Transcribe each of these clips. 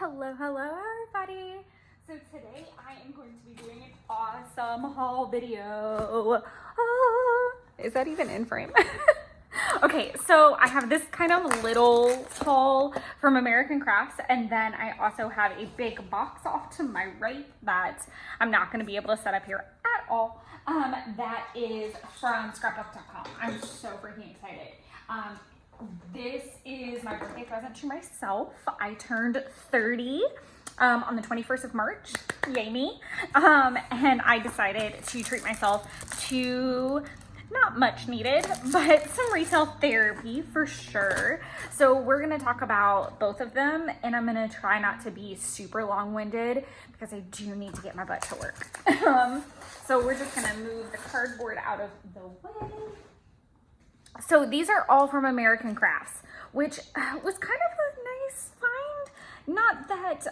Hello everybody. So today I am going to be doing an awesome haul video. Is that even in frame? Okay, so I have this kind of little haul from American Crafts, and then I also have a big box off to my right that I'm not going to be able to set up here at all. That is from scrapbook.com. I'm so freaking excited. This is my birthday present to myself. I turned 30 on the 21st of March. Yay me. And I decided to treat myself to not much needed, but some retail therapy for sure. So we're going to talk about both of them, and I'm going to try not to be super long-winded because I do need to get my butt to work. So we're just going to move the cardboard out of the way. So these are all from American Crafts, which was kind of a nice find. Not that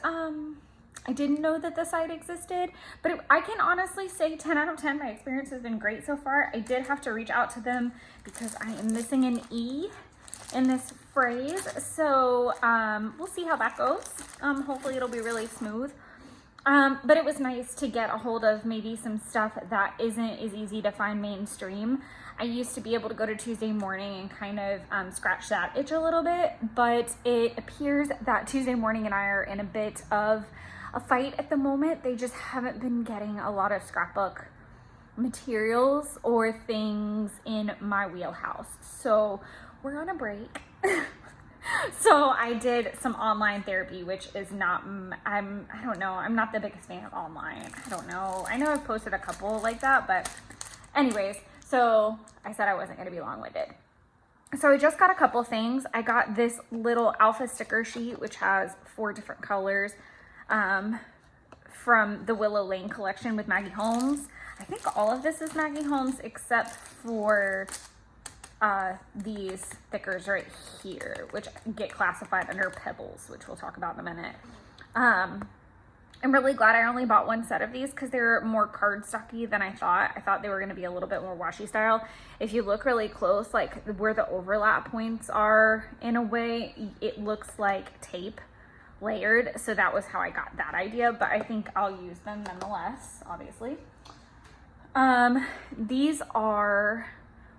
I didn't know that the site existed, but I can honestly say 10 out of 10. My experience has been great so far. I did have to reach out to them because I am missing an E in this phrase. So we'll see how that goes. Hopefully it'll be really smooth. But it was nice to get a hold of maybe some stuff that isn't as easy to find mainstream. I used to be able to go to Tuesday Morning and kind of scratch that itch a little bit, but it appears that Tuesday Morning and I are in a bit of a fight at the moment. They just haven't been getting a lot of scrapbook materials or things in my wheelhouse. So we're on a break. So I did some online therapy, which is not, I don't know, I'm not the biggest fan of online. I don't know. I know I've posted a couple like that, but anyways, so I said I wasn't going to be long-winded. So I just got a couple things. I got this little alpha sticker sheet, which has 4 different colors from the Willow Lane collection with Maggie Holmes. I think all of this is Maggie Holmes except for these stickers right here, which get classified under Pebbles, which we'll talk about in a minute. I'm really glad I only bought 1 set of these because they're more cardstocky than I thought. I thought they were going to be a little bit more washi style. If you look really close, like where the overlap points are in a way, it looks like tape layered. So that was how I got that idea, but I think I'll use them nonetheless, obviously. These are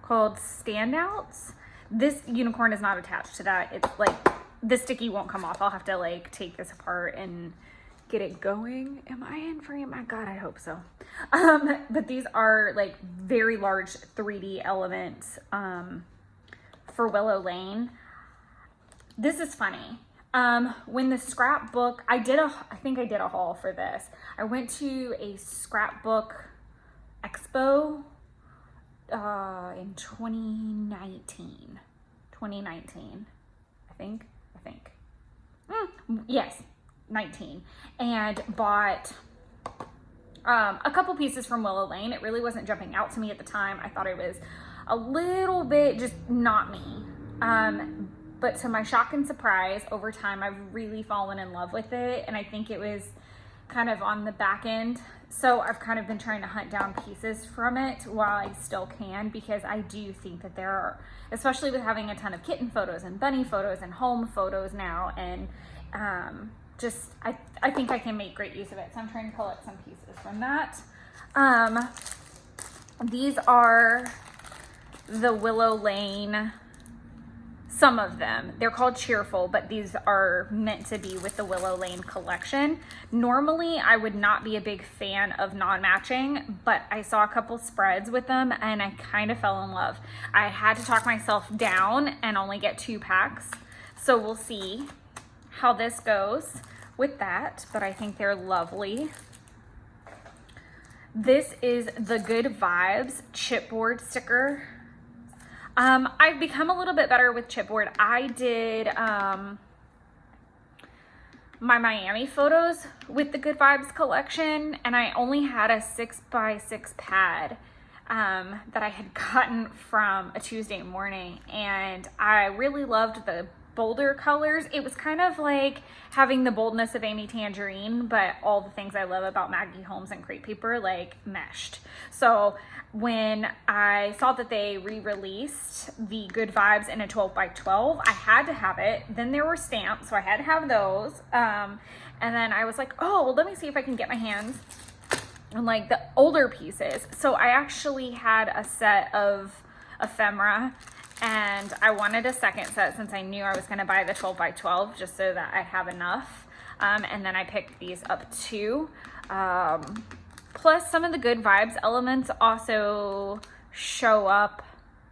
called Standouts. This unicorn is not attached to that. It's like the sticky won't come off. I'll have to like take this apart and get it going. Am I in frame? My God, I hope so. But these are like very large 3D elements for Willow Lane. This is funny. When the scrapbook, I think I did a haul for this. I went to a scrapbook expo in 2019, I think. Yes, 19, and bought a couple pieces from Willow Lane. It really wasn't jumping out to me at the time. I thought it was a little bit just not me. But to my shock and surprise, over time, I've really fallen in love with it, and I think it was kind of on the back end. So I've kind of been trying to hunt down pieces from it while I still can, because I do think that there are, especially with having a ton of kitten photos and bunny photos and home photos now, and just, I think I can make great use of it. So I'm trying to collect some pieces from that. These are the Willow Lane, some of them. They're called Cheerful, but these are meant to be with the Willow Lane collection. Normally, I would not be a big fan of non-matching, but I saw a couple spreads with them and I kind of fell in love. I had to talk myself down and only get 2 packs. So we'll see how this goes with that, but I think they're lovely. This is the Good Vibes chipboard sticker. I've become a little bit better with chipboard. I did my Miami photos with the Good Vibes collection, and I only had a 6x6 pad that I had gotten from a Tuesday Morning, and I really loved the bolder colors. It was kind of like having the boldness of Amy Tangerine, but all the things I love about Maggie Holmes and crepe paper like meshed. So when I saw that they re-released the Good Vibes in a 12 by 12, I had to have it. Then there were stamps, so I had to have those. And then I was like, oh, well, let me see if I can get my hands on like the older pieces. So I actually had a set of ephemera, and I wanted a second set since I knew I was gonna buy the 12 by 12 just so that I'd have enough. And then I picked these up too. Plus some of the Good Vibes elements also show up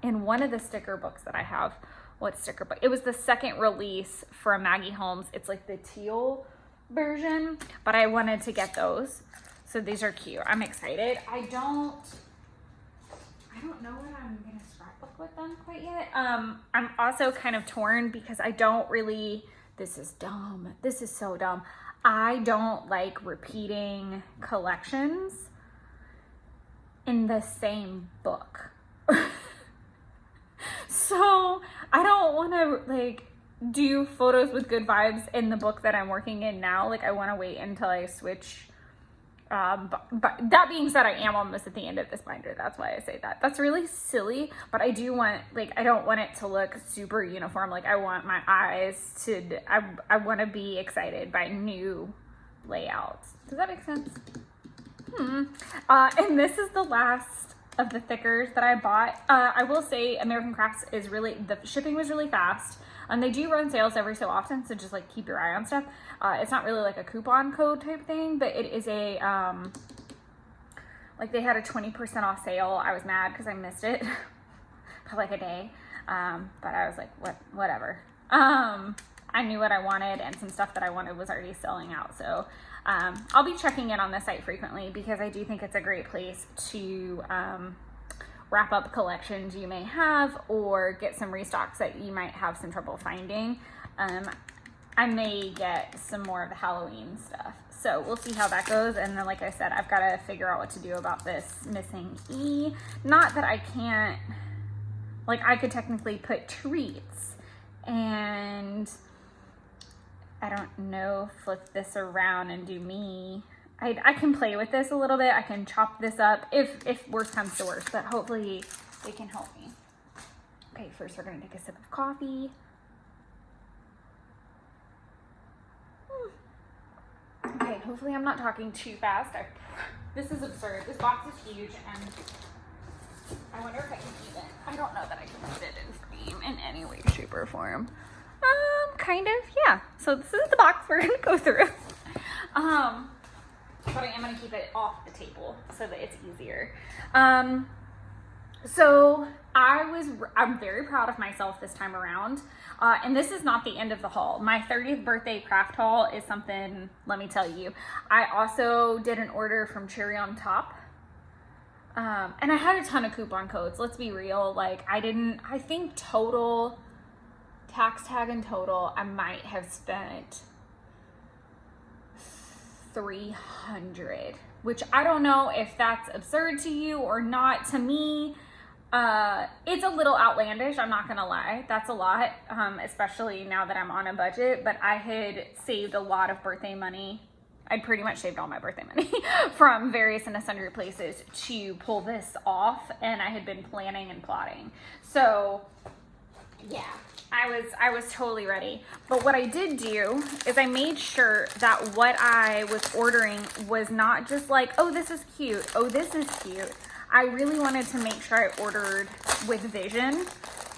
in one of the sticker books that I have. What sticker book? It was the second release from Maggie Holmes. It's like the teal version, but I wanted to get those. So these are cute. I'm excited. I don't know what I'm gonna scrapbook with them quite yet. I'm also kind of torn because I don't really, this is dumb. This is so dumb. I don't like repeating collections in the same book. So I don't want to like do photos with Good Vibes in the book that I'm working in now. Like I want to wait until I switch. But that being said, I am almost at the end of this binder. That's why I say that. That's really silly, but I do want, like, I don't want it to look super uniform. Like I want my eyes to, I want to be excited by new layouts. Does that make sense? And this is the last of the thickers that I bought. I will say American Crafts is really, the shipping was really fast. And they do run sales every so often, so just like keep your eye on stuff. It's not really like a coupon code type thing, but it is a, like they had a 20% off sale. I was mad because I missed it for like a day. But I was like, whatever. I knew what I wanted, and some stuff that I wanted was already selling out. So I'll be checking in on the site frequently because I do think it's a great place to wrap up collections you may have or get some restocks that you might have some trouble finding. I may get some more of the Halloween stuff. So we'll see how that goes. And then, like I said, I've got to figure out what to do about this missing E. Not that I can't, like I could technically put treats and I don't know, flip this around and do me. I can play with this a little bit. I can chop this up if worse comes to worse, but hopefully they can help me. Okay, first we're gonna take a sip of coffee. Okay, hopefully I'm not talking too fast. This is absurd. This box is huge, and I wonder if I can keep it. I don't know that I can put it in frame in any way, shape, or form. Kind of, yeah. So this is the box we're gonna go through. But I am gonna keep it off the table so that it's easier. So I'm very proud of myself this time around. And this is not the end of the haul. My 30th birthday craft haul is something, let me tell you. I also did an order from Cherry on Top. And I had a ton of coupon codes. Let's be real. Like I think total, tax tag in total, I might have spent $300, which I don't know if that's absurd to you or not. To me, it's a little outlandish, I'm not gonna lie. That's a lot, especially now that I'm on a budget, but I had saved a lot of birthday money. I'd pretty much saved all my birthday money from various and sundry places to pull this off, and I had been planning and plotting. So yeah, I was totally ready. But what I did do is I made sure that what I was ordering was not just like, oh, this is cute, oh, this is cute. I really wanted to make sure I ordered with vision,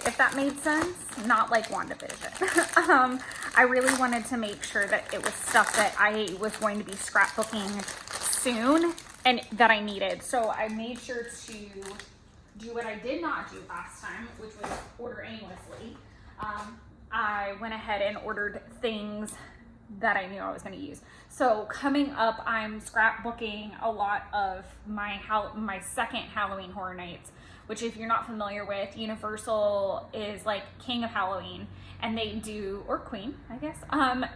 if that made sense. Not like WandaVision. I really wanted to make sure that it was stuff that I was going to be scrapbooking soon and that I needed. So I made sure to do what I did not do last time, which was order aimlessly. I went ahead and ordered things that I knew I was going to use. So coming up, I'm scrapbooking a lot of my second Halloween Horror Nights, which if you're not familiar with, Universal is like king of Halloween, and they do, or queen, I guess,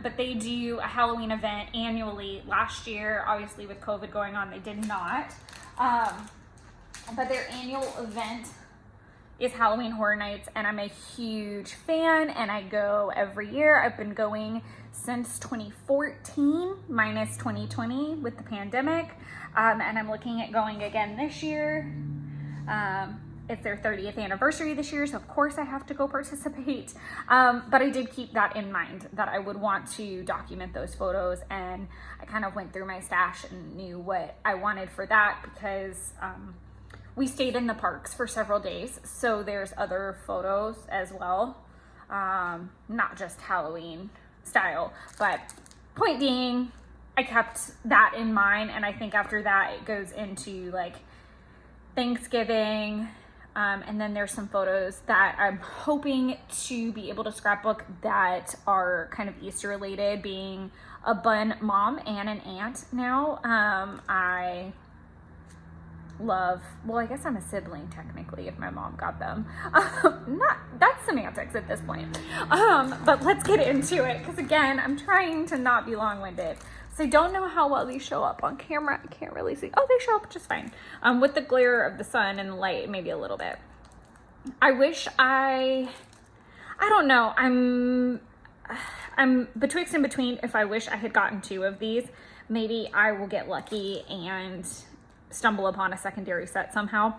but they do a Halloween event annually. Last year, obviously with COVID going on, they did not, but their annual event is Halloween Horror Nights, and I'm a huge fan, and I go every year. I've been going since 2014, minus 2020 with the pandemic, and I'm looking at going again this year. It's their 30th anniversary this year, so of course I have to go participate. But I did keep that in mind, that I would want to document those photos, and I kind of went through my stash and knew what I wanted for that, because we stayed in the parks for several days, so there's other photos as well, not just Halloween style. But point being, I kept that in mind, and I think after that it goes into like Thanksgiving, and then there's some photos that I'm hoping to be able to scrapbook that are kind of Easter related, being a bun mom and an aunt now. I love, well, I guess I'm a sibling technically if my mom got them. That's semantics at this point. But let's get into it, because again, I'm trying to not be long-winded. So I don't know how well these show up on camera. I can't really see. Oh, they show up just fine. With the glare of the sun and the light, maybe a little bit. I wish I don't know. I'm betwixt and between if I wish I had gotten 2 of these. Maybe I will get lucky and stumble upon a secondary set somehow.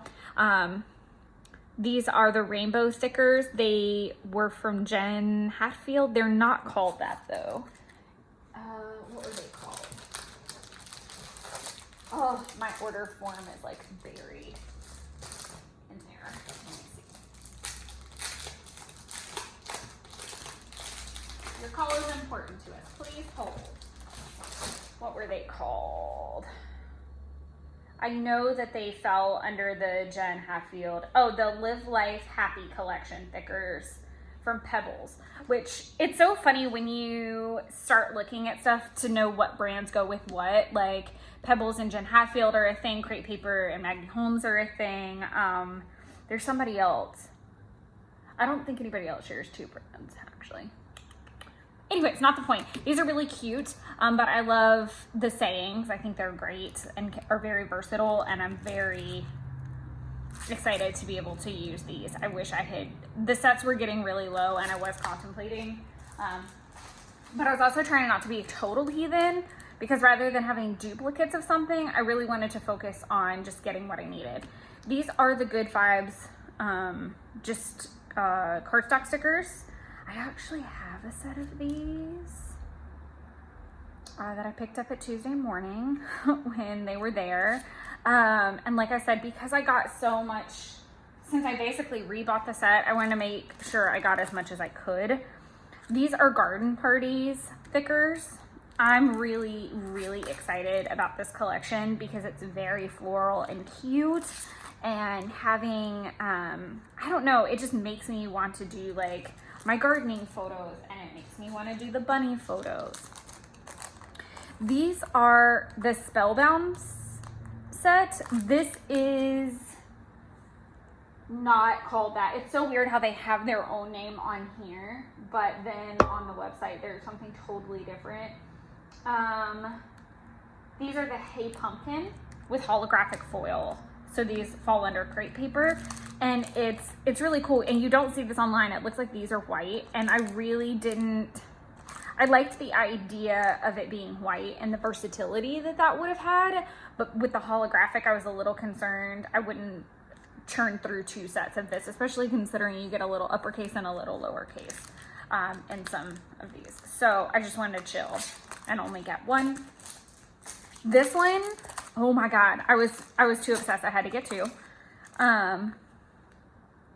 These are the rainbow stickers. They were from Jen Hatfield. They're not called that though. What were they called? Oh, my order form is like buried in there. Let me see. Your call is important to us. Please hold. What were they called? I know that they fell under the Jen Hatfield. Oh, the Live Life Happy Collection stickers from Pebbles, which it's so funny when you start looking at stuff to know what brands go with what. Like Pebbles and Jen Hatfield are a thing, Crate Paper and Maggie Holmes are a thing. There's somebody else. I don't think anybody else shares 2 brands actually. Anyway, it's not the point. These are really cute, but I love the sayings. I think they're great and are very versatile, and I'm very excited to be able to use these. I wish I had, the sets were getting really low and I was contemplating, but I was also trying not to be a total heathen, because rather than having duplicates of something, I really wanted to focus on just getting what I needed. These are the Good Vibes, cardstock stickers. I actually have a set of these that I picked up at Tuesday morning when they were there. And like I said, because I got so much, since I basically rebought the set, I wanted to make sure I got as much as I could. These are Garden Parties stickers. I'm really, really excited about this collection because it's very floral and cute, and having, I don't know, it just makes me want to do like my gardening photos, and it makes me want to do the bunny photos. These are the Spellbound set. This is not called that. It's so weird how they have their own name on here, but then on the website there's something totally different. These are the Hey Pumpkin with holographic foil. So these fall under Crate Paper, and it's really cool. And you don't see this online. It looks like these are white, and I really didn't, I liked the idea of it being white and the versatility that that would have had, but with the holographic, I was a little concerned I wouldn't churn through 2 sets of this, especially considering you get a little uppercase and a little lowercase in some of these. So I just wanted to chill and only get 1. This one, oh my God, I was too obsessed. I had to get 2.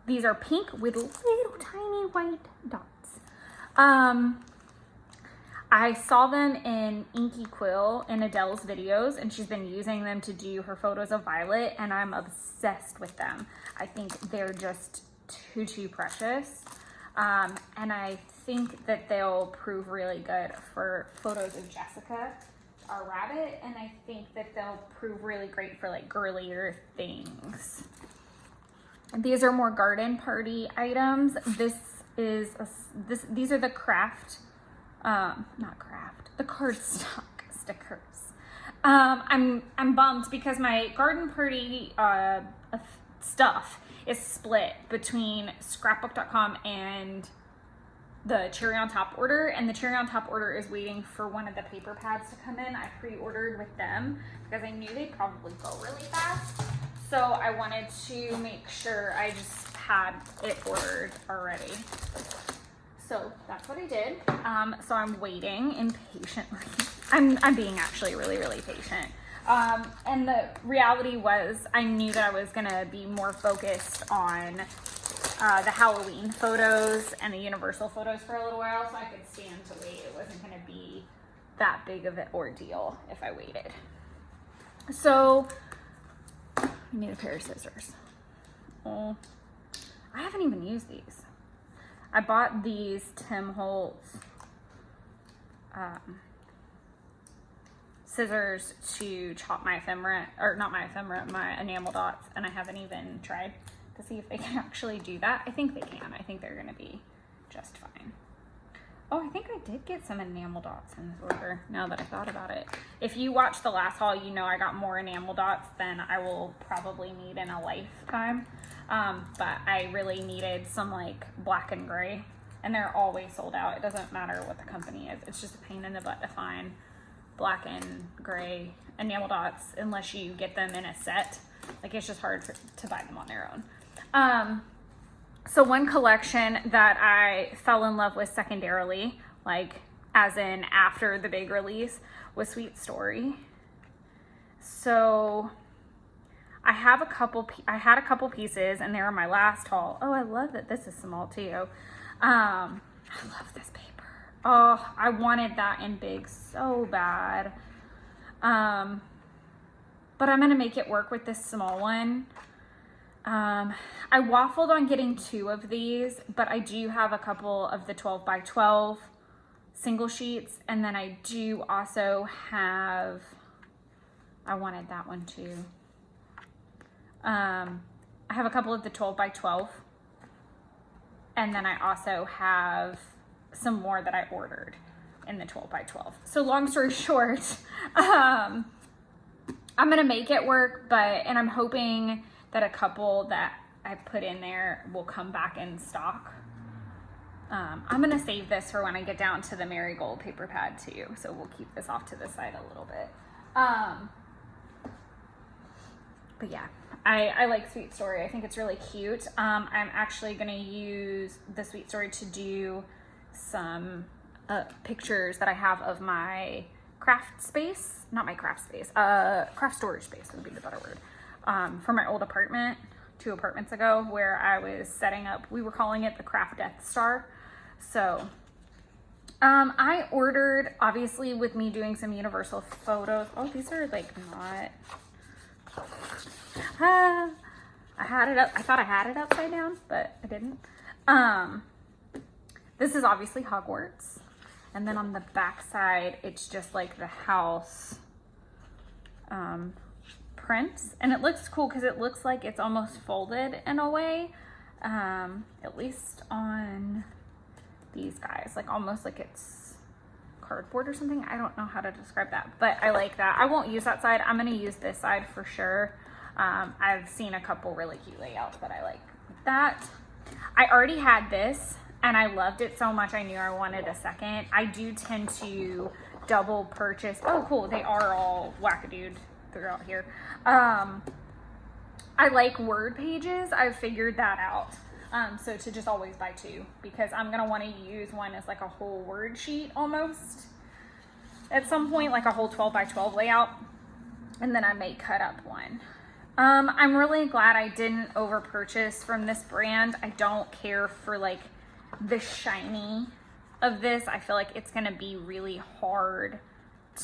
These are pink with little tiny white dots. I saw them in Inky Quill in Adele's videos, and she's been using them to do her photos of Violet, and I'm obsessed with them. I think they're just too precious. And I think that they'll prove really good for photos of Jessica, our rabbit, and I think that they'll prove really great for like girlier things. These are more garden party items. These are the the cardstock stickers. I'm bummed because my garden party stuff is split between scrapbook.com and the cherry on top order, and the cherry on top order is waiting for one of the paper pads to come in. I pre-ordered with them because I knew they'd probably go really fast. So I wanted to make sure I just had it ordered already. So that's what I did. So I'm waiting impatiently. I'm being actually really, really patient. And the reality was I knew that I was gonna be more focused on the Halloween photos and the Universal photos for a little while, so I could stand to wait. It wasn't gonna be that big of an ordeal if I waited. So I need a pair of scissors. Oh, I haven't even used these. I bought these Tim Holtz scissors to chop my ephemera, or not my ephemera, my enamel dots, and I haven't even tried to see if they can actually do that. I think they can. I think they're gonna be just fine. Oh, I think I did get some enamel dots in this order, now that I thought about it. If you watched the last haul, you know I got more enamel dots than I will probably need in a lifetime. But I really needed some like black and gray, and they're always sold out. It doesn't matter what the company is. It's just a pain in the butt to find black and gray enamel dots unless you get them in a set. Like, it's just hard to buy them on their own. So one collection that I fell in love with secondarily, like as in after the big release, was Sweet Story. So I had a couple pieces, and they were my last haul. Oh, I love that this is small too. I love this paper. Oh, I wanted that in big so bad. But I'm gonna make it work with this small one. I waffled on getting 2 of these, but I do have a couple of the 12 by 12 single sheets, and then I do also have, I wanted that one too. I have a couple of the 12 by 12, and then I also have some more that I ordered in the 12 by 12. So long story short, I'm gonna make it work, and I'm hoping that a couple that I put in there will come back in stock. I'm gonna save this for when I get down to the marigold paper pad too, so we'll keep this off to the side a little bit. But yeah, I like Sweet Story. I think it's really cute. I'm actually gonna use the Sweet Story to do some pictures that I have of my craft space, not my craft space, craft storage space would be the better word, for my old apartment 2 apartments ago, where I was setting up, we were calling it the Craft Death Star. So I ordered, obviously with me doing some Universal photos. Oh, these are like not, I had it up, I thought I had it upside down, but I didn't. This is obviously Hogwarts. And then on the back side, it's just like the house prints. And it looks cool because it looks like it's almost folded in a way. At least on these guys, like almost like it's cardboard or something. I don't know how to describe that, but I like that. I won't use that side. I'm gonna use this side for sure. I've seen a couple really cute layouts that I like that. I already had this and I loved it so much I knew I wanted a second. I do tend to double purchase. Oh cool, they are all wackadoodle throughout here. I like word pages. I've figured that out. So to just always buy 2, because I'm gonna want to use one as like a whole word sheet almost at some point, like a whole 12 by 12 layout, and then I may cut up one. I'm really glad I didn't over purchase from this brand. I don't care for like the shiny of this. I feel like it's gonna be really hard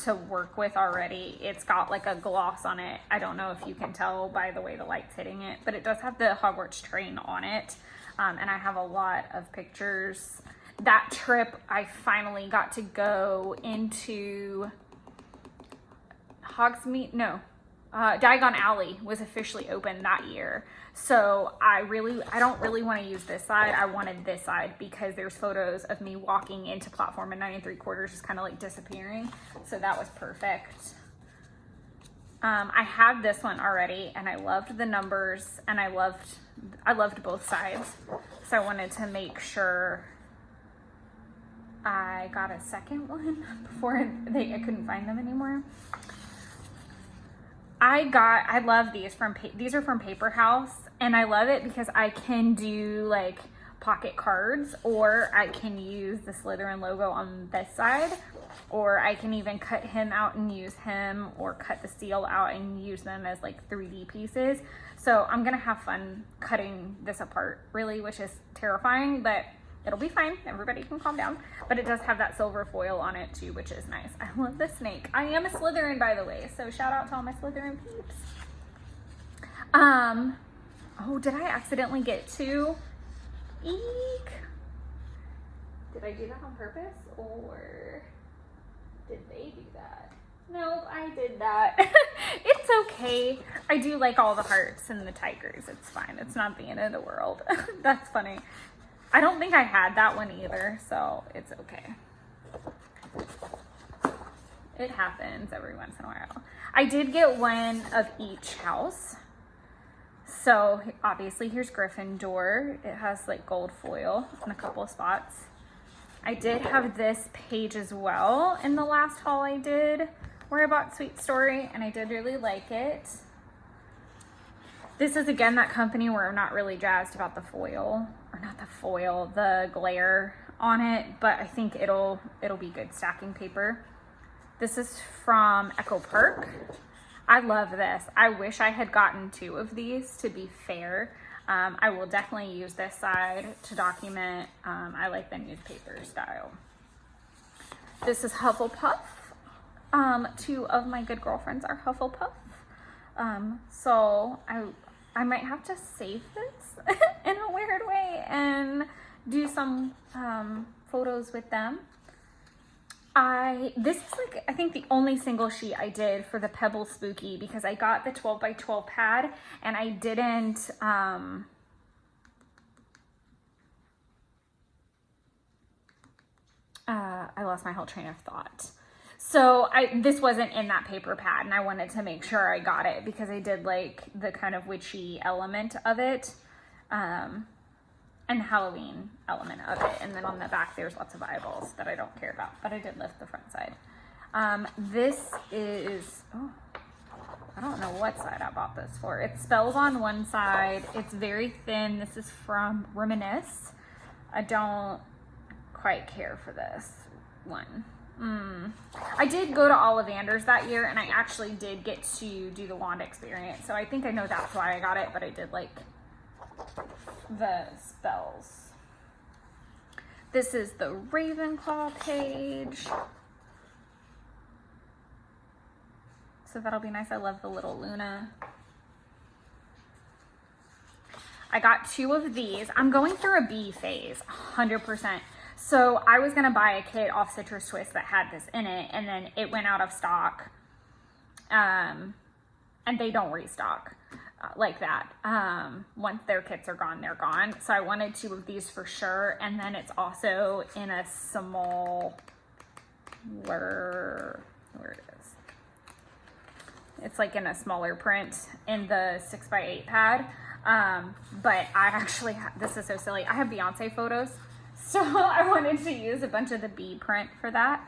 to work with already. It's got like a gloss on it. I don't know if you can tell by the way the light's hitting it, but it does have the Hogwarts train on it. And I have a lot of pictures. That trip, I finally got to go into Diagon Alley was officially open that year. So I don't really want to use this side. I wanted this side because there's photos of me walking into platform at 9 3/4 just kind of like disappearing. So that was perfect. I had this one already and I loved the numbers and I loved both sides. So I wanted to make sure I got a second one before I couldn't find them anymore. I love these these are from Paper House, and I love it because I can do like pocket cards, or I can use the Slytherin logo on this side, or I can even cut him out and use him, or cut the seal out and use them as like 3D pieces. So I'm gonna have fun cutting this apart, really, which is terrifying, but it'll be fine. Everybody can calm down. But it does have that silver foil on it too, which is nice. I love the snake. I am a Slytherin, by the way, so shout out to all my Slytherin peeps. Oh, did I accidentally get two? Eek. Did I do that on purpose, or did they do that? Nope, I did that. It's okay. I do like all the hearts and the tigers. It's fine. It's not the end of the world. That's funny. I don't think I had that one either, so it's okay. It happens every once in a while. I did get one of each house. So obviously here's Gryffindor. It has like gold foil in a couple of spots. I did have this page as well in the last haul I did where I bought Sweet Story, and I did really like it. This is again that company where I'm not really jazzed about the foil, or not the foil, the glare on it, but I think it'll be good stacking paper. This is from Echo Park. I love this. I wish I had gotten two of these, to be fair. I will definitely use this side to document. I like the newspaper style. This is Hufflepuff. Two of my good girlfriends are Hufflepuff. So I might have to save this in a weird way and do some photos with them. This is like, I think the only single sheet I did for the Pebble Spooky, because I got the 12 by 12 pad and I didn't, I lost my whole train of thought. So this wasn't in that paper pad, and I wanted to make sure I got it because I did like the kind of witchy element of it, and Halloween element of it. And then on the back, there's lots of eyeballs that I don't care about, but I did lift the front side. This is, oh, I don't know what side I bought this for. It spells on one side. It's very thin. This is from Reminisce. I don't quite care for this one. I did go to Ollivander's that year, and I actually did get to do the wand experience. So I think I know that's why I got it, but I did like the spells. This is the Ravenclaw page. So that'll be nice. I love the little Luna. I got two of these. I'm going through a bee phase, 100%. So I was gonna buy a kit off Citrus Twist that had this in it, and then it went out of stock. And they don't restock like that. Once their kits are gone, they're gone. So I wanted two of these for sure. And then it's also in a small, where it is. It's like in a smaller print in the 6x8 pad. But I actually, this is so silly. I have Beyonce photos. So I wanted to use a bunch of the bee print for that.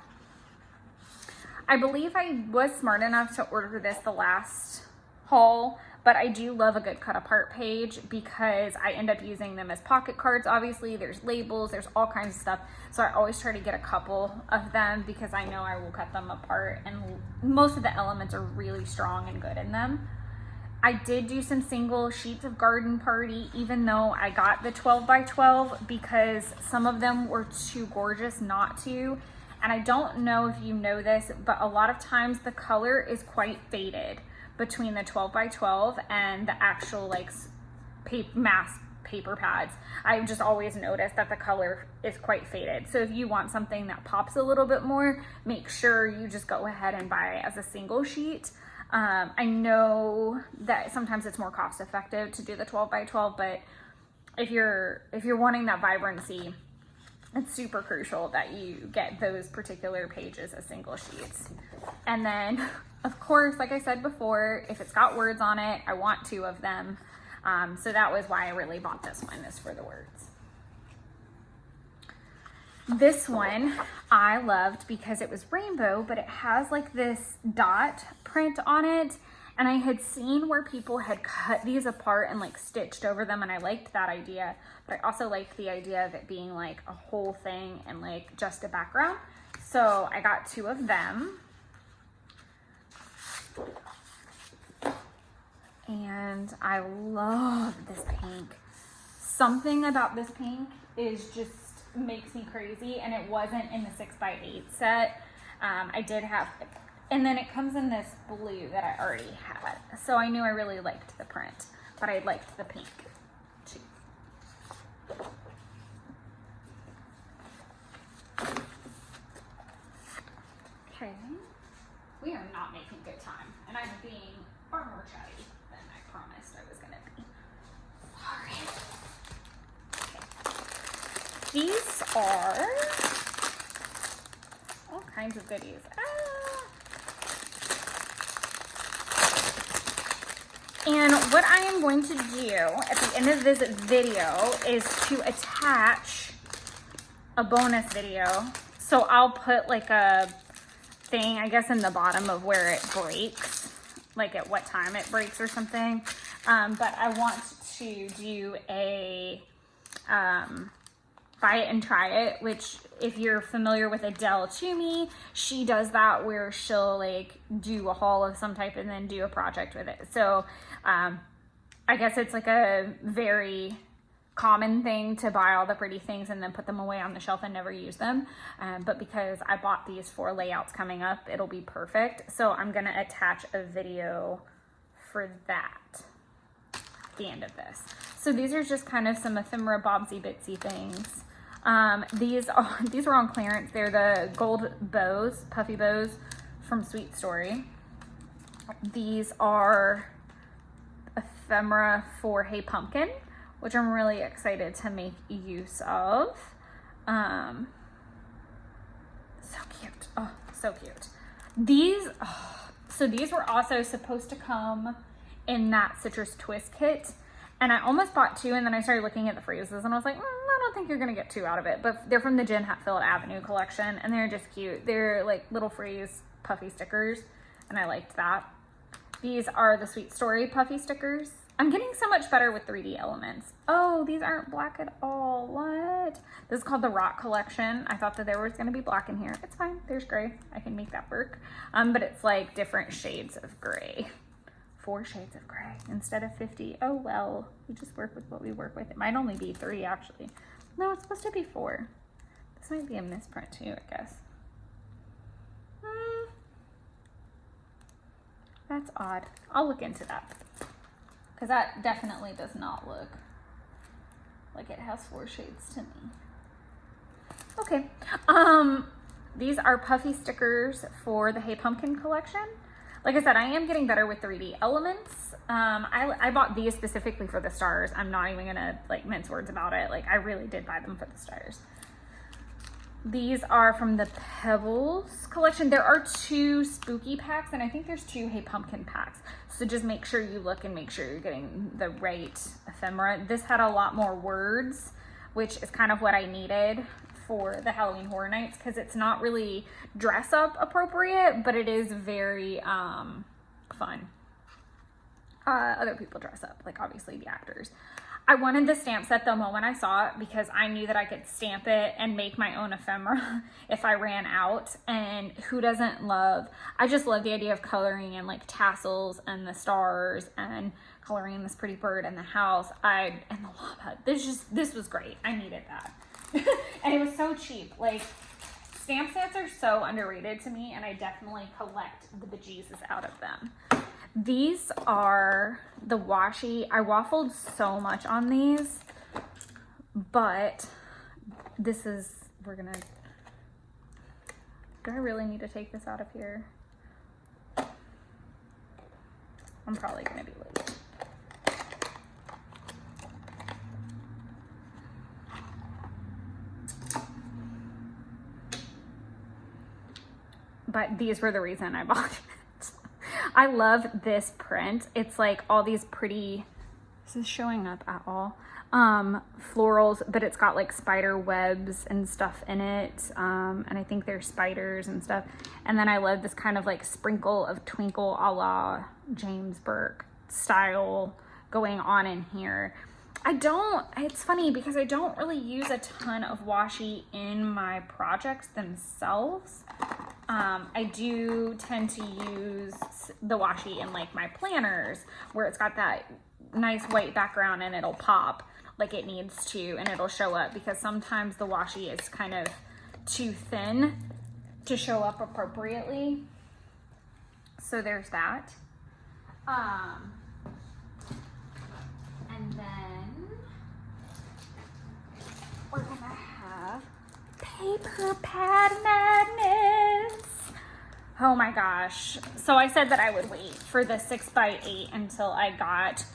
I believe I was smart enough to order this the last haul, but I do love a good cut apart page because I end up using them as pocket cards. Obviously there's labels, there's all kinds of stuff. So I always try to get a couple of them because I know I will cut them apart, and most of the elements are really strong and good in them. I did do some single sheets of Garden Party, even though I got the 12 by 12 because some of them were too gorgeous not to. And I don't know if you know this, but a lot of times the color is quite faded between the 12 by 12 and the actual like mass paper pads. I've just always noticed that the color is quite faded. So if you want something that pops a little bit more, make sure you just go ahead and buy it as a single sheet. I know that sometimes it's more cost effective to do the 12 by 12, but if you're wanting that vibrancy, It's super crucial that you get those particular pages as single sheets. And then, of course, like I said before, if it's got words on it, I want 2 of them. So that was why I really bought this one, is for the words. This one I loved because it was rainbow, but it has like this dot print on it. And I had seen where people had cut these apart and like stitched over them, and I liked that idea. But I also liked the idea of it being like a whole thing and like just a background. So I got 2 of them. And I love this pink. Something about this pink is just makes me crazy, and it wasn't in the 6x8 set. I did have, and then it comes in this blue that I already had, so I knew I really liked the print, but I liked the pink too. Okay, we are not making good time, and I'm being far more chatty than I promised I was gonna be. Sorry. These are all kinds of goodies. And what I am going to do at the end of this video is to attach a bonus video. So I'll put like a thing, I guess, in the bottom of where it breaks, like at what time it breaks or something. But I want to do a buy it and try it, which if you're familiar with Adele Toomey, she does that where she'll like do a haul of some type and then do a project with it. So I guess it's like a very common thing to buy all the pretty things and then put them away on the shelf and never use them. But because I bought these for layouts coming up, it'll be perfect. So I'm gonna attach a video for that at the end of this. So these are just kind of some ephemera bobsy bitsy things. These were on clearance. They're the gold bows, puffy bows from Sweet Story. These are ephemera for Hey Pumpkin, which I'm really excited to make use of. So cute. Oh, so cute. So these were also supposed to come in that Citrus Twist kit. And I almost bought 2, and then I started looking at the phrases, and I was like, I don't think you're gonna get 2 out of it. But they're from the Jen Hatfield Avenue collection, and they're just cute. They're like little phrase puffy stickers, and I liked that. These are the Sweet Story puffy stickers. I'm getting so much better with 3D elements. Oh, these aren't black at all. What? This is called the Rock collection. I thought that there was gonna be black in here. It's fine, there's gray. I can make that work. But it's like different shades of gray. 4 shades of gray instead of 50. Oh well, we just work with what we work with. It might only be 3 actually. No, it's supposed to be 4. This might be a misprint too, I guess. That's odd. I'll look into that, because that definitely does not look like it has 4 shades to me. Okay, these are puffy stickers for the Hey Pumpkin collection. Like I said, I am getting better with 3D elements. I bought these specifically for the stars. I'm not even gonna like mince words about it. Like I really did buy them for the stars. These are from the Pebbles collection. There are 2 spooky packs, and I think there's 2 Hey Pumpkin packs. So just make sure you look and make sure you're getting the right ephemera. This had a lot more words, which is kind of what I needed for the Halloween Horror Nights, because it's not really dress up appropriate, but it is very fun. Other people dress up, like obviously the actors. I wanted the stamp set the moment I saw it, because I knew that I could stamp it and make my own ephemera if I ran out. And who doesn't love, I just love the idea of coloring in like tassels and the stars and coloring this pretty bird and the house. And the llama. This was great. I needed that. And it was so cheap. Like, stamp sets are so underrated to me, and I definitely collect the bejesus out of them. These are the washi. I waffled so much on these, but this is, do I really need to take this out of here? I'm probably gonna be late. but these were the reason I bought it. I love this print. It's like all these pretty, is this showing up at all? Florals, but it's got like spider webs and stuff in it. And I think there's spiders and stuff. And then I love this kind of like sprinkle of twinkle a la James Burke style going on in here. It's funny because I don't really use a ton of washi in my projects themselves. I do tend to use the washi in like my planners where it's got that nice white background and it'll pop like it needs to, and it'll show up, because sometimes the washi is kind of too thin to show up appropriately. So there's that. And then we're gonna have paper pad madness. Oh my gosh. So I said that I would wait for the 6x8 until I got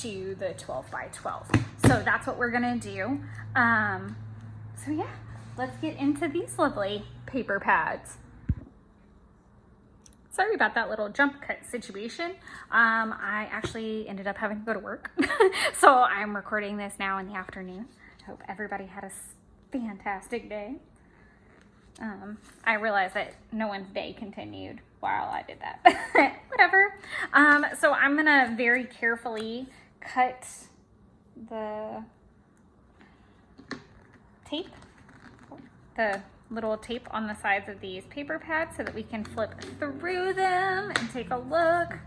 to the 12x12. So that's what we're gonna do. So yeah, let's get into these lovely paper pads. Sorry about that little jump cut situation. I actually ended up having to go to work. So I'm recording this now in the afternoon. I hope everybody had a fantastic day. I realized that no one's day continued while I did that. Whatever. So I'm gonna very carefully cut the tape, the little tape on the sides of these paper pads so that we can flip through them and take a look.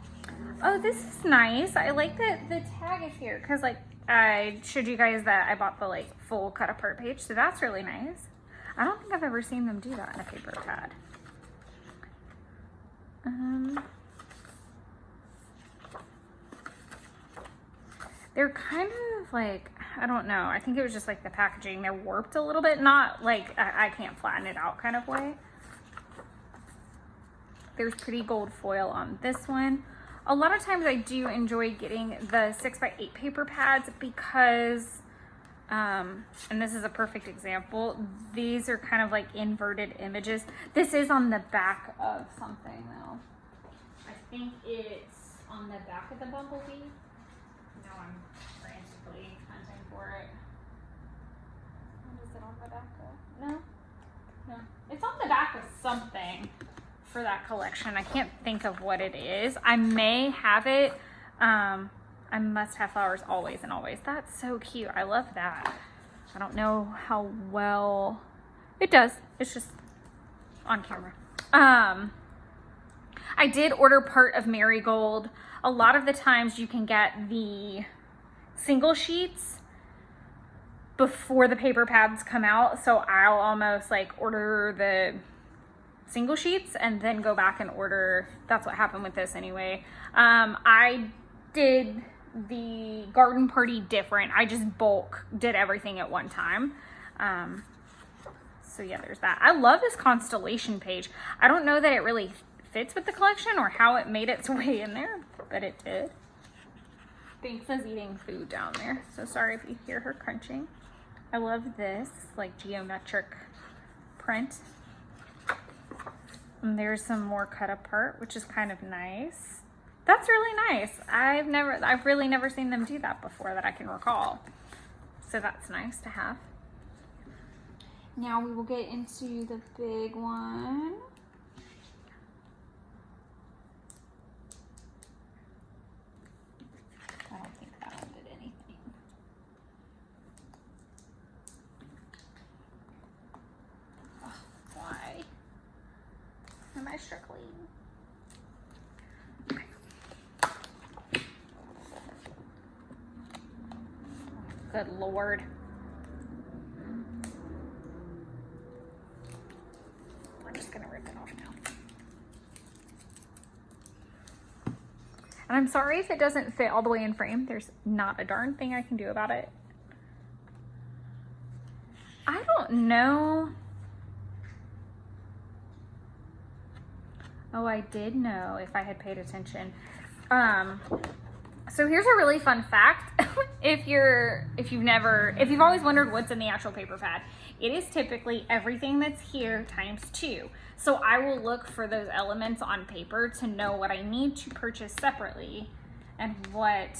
Oh, this is nice. I like that the tag is here because like I showed you guys that I bought the like full cut apart page, so that's really nice. I don't think I've ever seen them do that in a paper pad. They're kind of like, I don't know, I think it was just like the packaging. They're warped a little bit, not like I can't flatten it out kind of way. There's pretty gold foil on this one. A lot of times I do enjoy getting the 6x8 paper pads because, and this is a perfect example, these are kind of like inverted images. This is on the back of something though. I think it's on the back of the bumblebee. No, I'm frantically hunting for it. What is it on the back of? No? No. It's on the back of something for that collection. I can't think of what it is. I may have it. I must have flowers always and always. That's so cute. I love that. I don't know how well it does. It's just on camera. I did order part of Marigold. A lot of the times you can get the single sheets before the paper pads come out. So I'll almost like order the single sheets and then go back and order. That's what happened with this anyway. I did the garden party different. I just bulk did everything at one time. So yeah, there's that. I love this constellation page. I don't know that it really fits with the collection or how it made its way in there, but it did. Binks is eating food down there, so sorry if you hear her crunching. I love this like geometric print. And there's some more cut apart, which is kind of nice. That's really nice. I've really never seen them do that before that I can recall. So that's nice to have. Now we will get into the big one. I don't think that one did anything. Oh, why am I struggling? Good Lord. I'm just gonna rip it off now. And I'm sorry if it doesn't fit all the way in frame. There's not a darn thing I can do about it. I don't know. Oh, I did know if I had paid attention. So here's a really fun fact. If you've always wondered what's in the actual paper pad, it is typically everything that's here times 2. So I will look for those elements on paper to know what I need to purchase separately and what,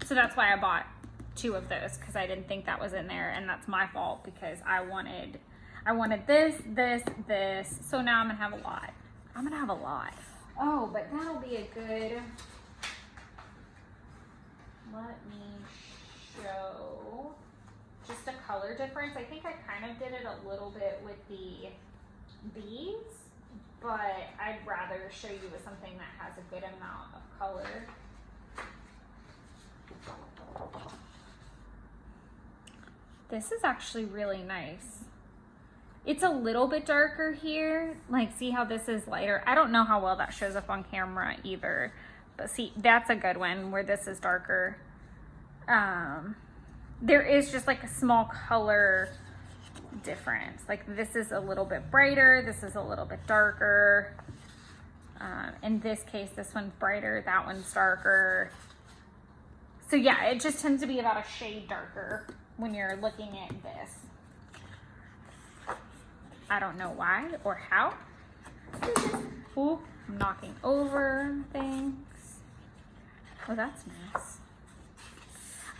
so that's why I bought 2 of those, because I didn't think that was in there, and that's my fault because I wanted this, this, this. So now I'm gonna have a lot. I'm gonna have a lot. Oh, but that'll be a good, let me show just a color difference. I think I kind of did it a little bit with the beads, but I'd rather show you with something that has a good amount of color. This is actually really nice. It's a little bit darker here. Like, see how this is lighter? I don't know how well that shows up on camera either, but see, that's a good one where this is darker. There is just like a small color difference. Like, this is a little bit brighter, this is a little bit darker. In this case, this one's brighter, that one's darker. So yeah, it just tends to be about a shade darker when you're looking at this. I don't know why or how. Ooh, I'm knocking over things. Oh, that's nice.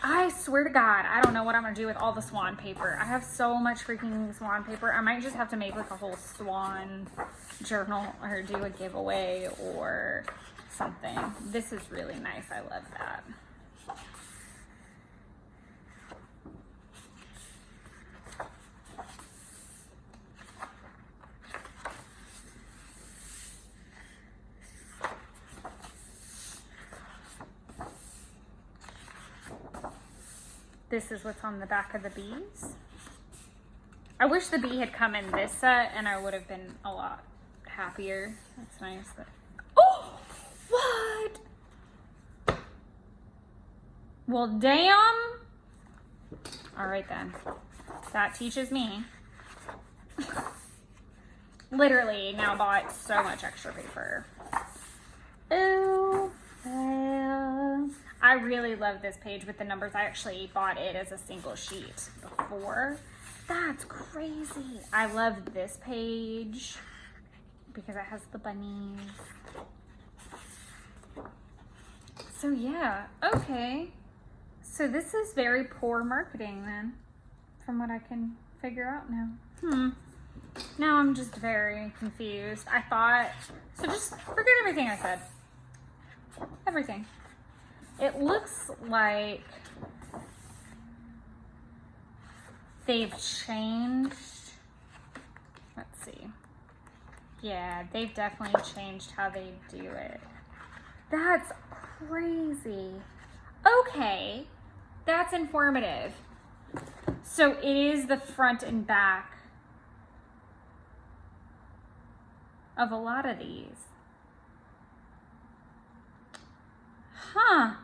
I swear to God, I don't know what I'm gonna do with all the swan paper. I have so much freaking swan paper. I might just have to make like a whole swan journal or do a giveaway or something. This is really nice. I love that. This is what's on the back of the bees. I wish the bee had come in this set and I would have been a lot happier. That's nice. Oh, what? Well, damn. All right then. That teaches me. Literally now bought so much extra paper. Ooh. I really love this page with the numbers. I actually bought it as a single sheet before. That's crazy. I love this page because it has the bunnies. So yeah, okay. So this is very poor marketing then, from what I can figure out now. Now I'm just very confused. I thought, so just forget everything I said. Everything. It looks like they've changed. Let's see. Yeah, they've definitely changed how they do it. That's crazy. Okay, that's informative. So it is the front and back of a lot of these. Huh.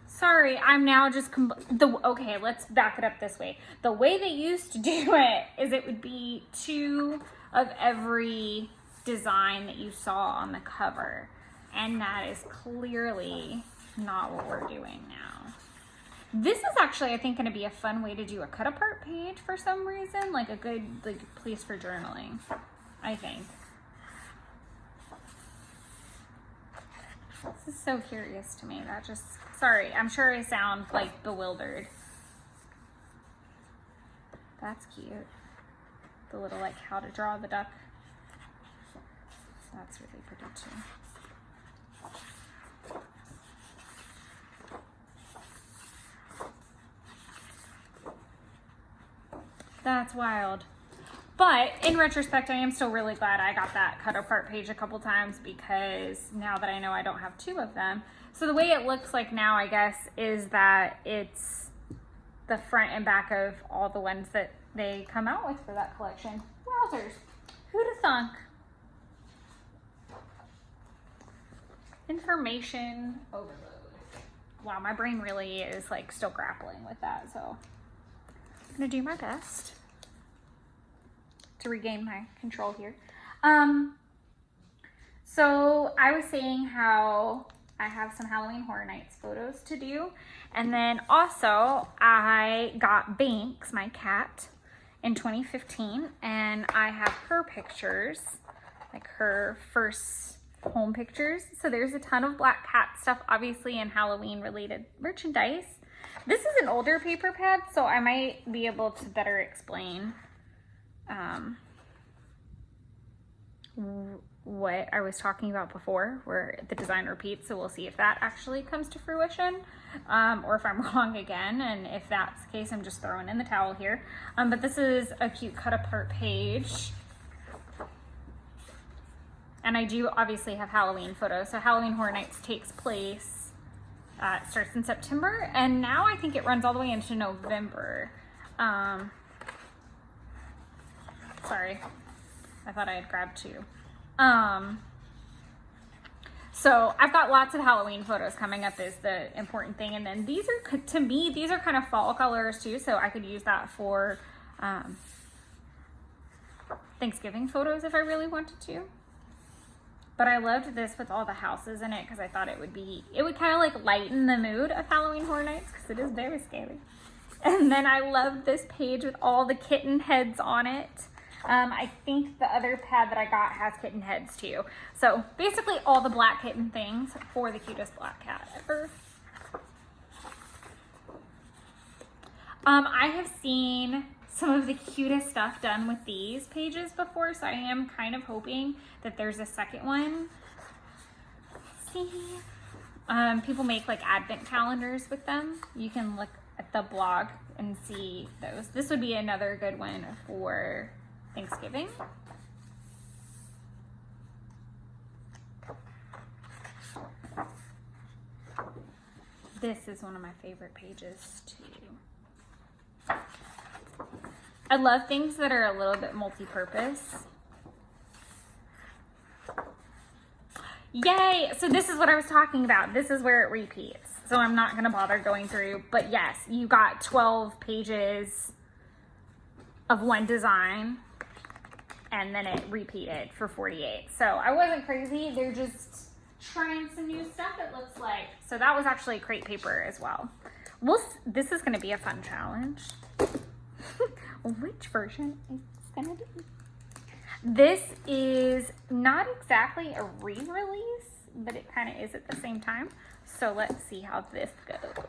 Sorry, I'm now just, okay, let's back it up this way. The way they used to do it is it would be 2 of every design that you saw on the cover. And that is clearly not what we're doing now. This is actually, I think, going to be a fun way to do a cut apart page for some reason. Like a good place for journaling, I think. This is so curious to me. That just, sorry, I'm sure I sound like bewildered. That's cute. The little like how to draw the duck. That's really pretty too. That's wild. But in retrospect, I am still really glad I got that cut apart page a couple times because now that I know I don't have 2 of them. So the way it looks like now, I guess, is that it's the front and back of all the ones that they come out with for that collection. Wowzers. Who'd have thunk? Information overload. Wow, my brain really is like still grappling with that. So I'm gonna do my best to regain my control here. So I was saying how I have some Halloween Horror Nights photos to do. And then also I got Banks, my cat, in 2015, and I have her pictures, like her first home pictures. So there's a ton of black cat stuff, obviously, and Halloween related merchandise. This is an older paper pad, so I might be able to better explain what I was talking about before, where the design repeats. So we'll see if that actually comes to fruition, or if I'm wrong again. And if that's the case, I'm just throwing in the towel here. But this is a cute cut apart page. And I do obviously have Halloween photos. So Halloween Horror Nights takes place, it starts in September, and now I think it runs all the way into November. Sorry, I thought I had grabbed two. So I've got lots of Halloween photos coming up is the important thing. And then these are, to me, these are kind of fall colors too. So I could use that for, Thanksgiving photos if I really wanted to. But I loved this with all the houses in it because I thought it would kind of like lighten the mood of Halloween Horror Nights because it is very scary. And then I love this page with all the kitten heads on it. I think the other pad that I got has kitten heads too. So basically all the black kitten things for the cutest black cat ever. I have seen some of the cutest stuff done with these pages before, so I am kind of hoping that there's a second one. Let's see. People make like advent calendars with them. You can look at the blog and see those. This would be another good one for Thanksgiving. This is one of my favorite pages too. I love things that are a little bit multi-purpose. Yay! So this is what I was talking about. This is where it repeats. So I'm not gonna bother going through, but yes, you got 12 pages of one design, and then it repeated for 48. So I wasn't crazy. They're just trying some new stuff, it looks like. So that was actually crepe paper as well. This is gonna be a fun challenge. Which version is this gonna be? This is not exactly a re-release, but it kind of is at the same time. So let's see how this goes.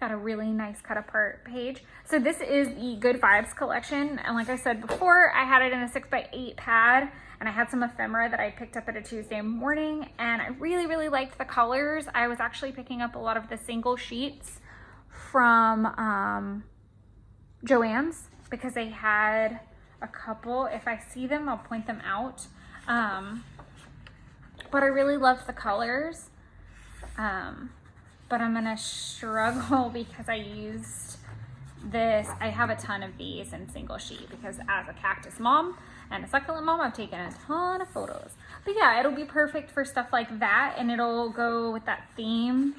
Got a really nice cut apart page. So this is the Good Vibes collection. And like I said before, I had it in a 6x8 pad, and I had some ephemera that I picked up at a Tuesday morning, and I really, really liked the colors. I was actually picking up a lot of the single sheets from Joann's because they had a couple. If I see them, I'll point them out. But I really loved the colors. But I'm gonna struggle because I used this. I have a ton of these in single sheet because as a cactus mom and a succulent mom, I've taken a ton of photos. But yeah, it'll be perfect for stuff like that, and it'll go with that theme